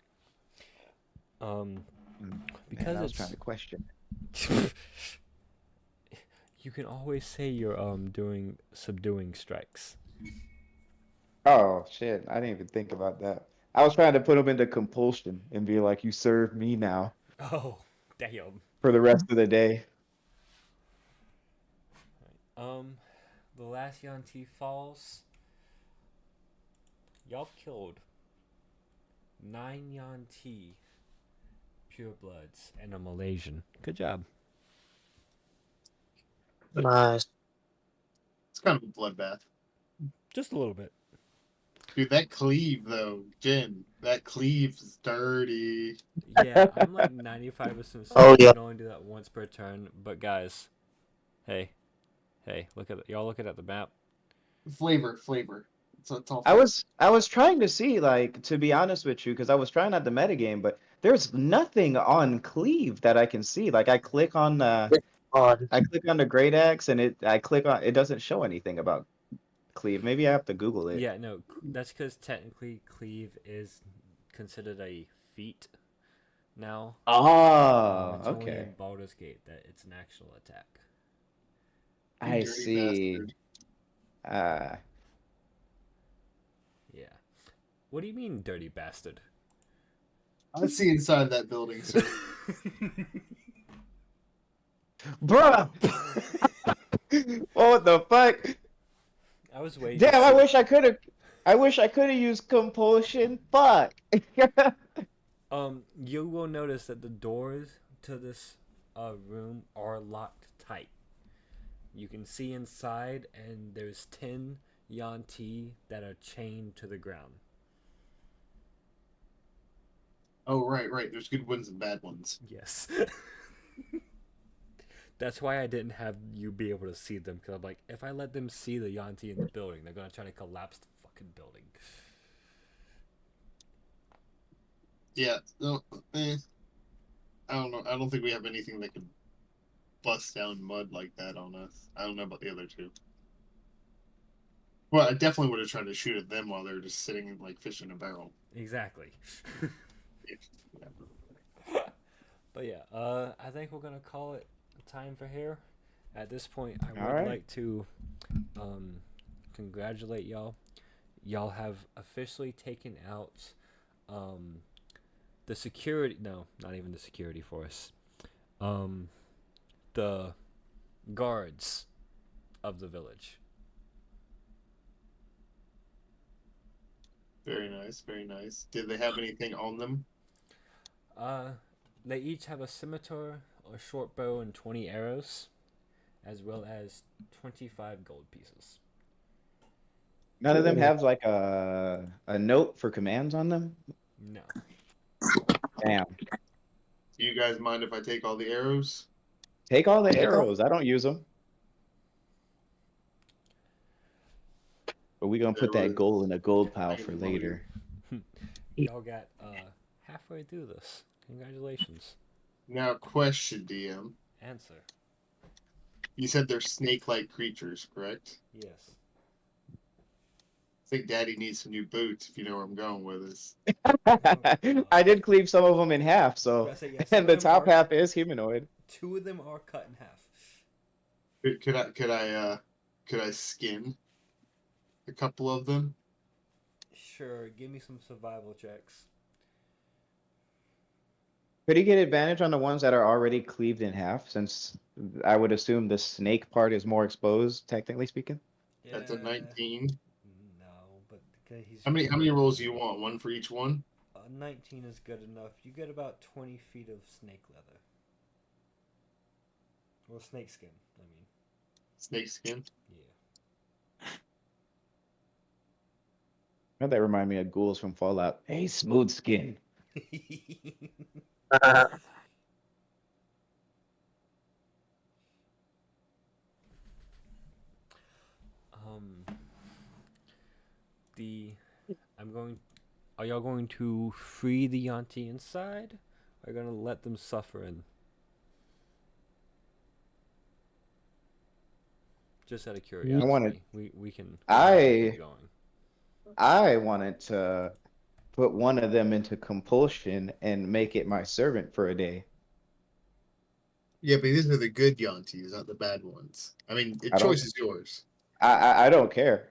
A: Because
B: Man, I was
A: it's
B: trying to question.
A: you can always say you're doing subduing strikes.
B: Oh shit, I didn't even think about that. I was trying to put him into compulsion and be like, "You serve me now
A: Oh, damn.
B: for the rest of the day."
A: The last Yanti falls. Y'all have killed 9 Yanti purebloods and a Malaysian. Good job.
C: Nice.
D: It's kind of a bloodbath.
A: Just a little bit.
D: Dude, that cleave though, Jen, that cleave's dirty.
A: Yeah, I'm like 95% certain
C: Oh, yeah.
A: you can only do that once per turn. But guys, hey, look at y'all looking at the map.
D: Flavor. It's all
B: I
D: flavor.
B: was trying to see, like, to be honest with you, because I was trying out the metagame, but there's nothing on Cleave that I can see. Like, I click on
C: Odd.
B: the great axe and it doesn't show anything about Cleave. Maybe I have to Google it.
A: Yeah, no, that's because technically cleave is considered a feat now.
B: Oh,
A: It's only
B: okay.
A: in Baldur's Gate that it's an actual attack.
B: I
D: Dirty
B: see.
D: bastard.
A: Yeah. What do you mean, dirty bastard?
D: I see inside that building, sir.
B: Bruh! What the fuck?
A: I was waiting.
B: Damn,
A: to
B: I
A: see.
B: wish I could have used compulsion. Fuck.
A: You will notice that the doors to this room are locked tight. You can see inside, and there's 10 Yanti that are chained to the ground.
D: Oh, right. There's good ones and bad ones.
A: Yes. That's why I didn't have you be able to see them, because I'm like, if I let them see the Yanti in the building, they're gonna try to collapse the fucking building.
D: Yeah. No. I don't know. I don't think we have anything that could bust down mud like that on us. I don't know about the other two. Well, I definitely would have tried to shoot at them while they were just sitting like fish in a barrel.
A: Exactly. But yeah, I think we're gonna call it time for here. At this point, I would
B: Alright.
A: like to congratulate y'all. Y'all have officially taken out the security. No, not even the security force. The guards of the village.
D: Very nice. Very nice. Did they have anything on them?
A: They each have a scimitar, a short bow, and 20 arrows, as well as 25 gold pieces.
B: None of them have like a note for commands on them?
A: No.
B: Damn.
D: Do you guys mind if I take all the arrows?
B: Take all the arrows. I don't use them. But we gonna put that gold in a gold pile for later.
A: Y'all got halfway through this. Congratulations.
D: Now, question, DM.
A: Answer.
D: You said they're snake-like creatures, correct?
A: Yes.
D: I think Daddy needs some new boots, if you know where I'm going with this.
B: I did cleave some of them in half, so
A: I say, yeah, some
B: and
A: of
B: the
A: them
B: top
A: are-
B: half is humanoid.
A: 2 of them are cut in half.
D: Could I skin a couple of them?
A: Sure, give me some survival checks.
B: Could he get advantage on the ones that are already cleaved in half, since I would assume the snake part is more exposed, technically speaking?
D: That's a 19.
A: No, but okay, he's.
D: How many rolls do you want? One for each one?
A: 19 is good enough. You get about 20 feet of snake leather. Or snake skin, I mean.
D: Snake skin.
A: Yeah.
B: That remind me of ghouls from Fallout. Hey, smooth skin.
A: um, the I'm going. Are y'all going to free the Yanti inside? Or are you gonna let them suffer and just out of curiosity?
B: wanted-
A: we can
B: I-
A: keep going.
B: I wanted to put one of them into compulsion and make it my servant for a day.
D: Yeah, but these are the good Yantis, not the bad ones. I mean, the
B: I don't-
D: choice is yours.
B: I don't care.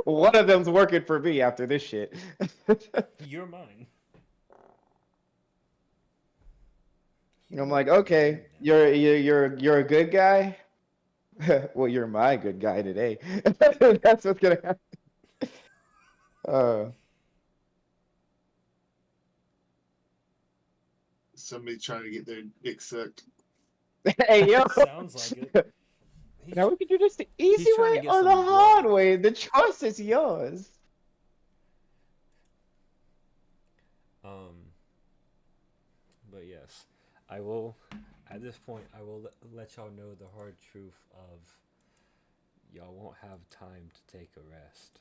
B: One of them's working for me after this shit.
A: You're mine.
B: I'm like, okay, you're a good guy. Well, you're my good guy today. That's what's gonna happen.
D: Somebody trying to get their dick sucked.
B: Hey yo,
A: Sounds like it. He's,
B: now we can do this the easy
A: trying to
B: way
A: get
B: or the
A: some
B: hard
A: blood.
B: way. The choice is yours.
A: But yes, I will. At this point, I will let y'all know the hard truth of y'all won't have time to take a rest.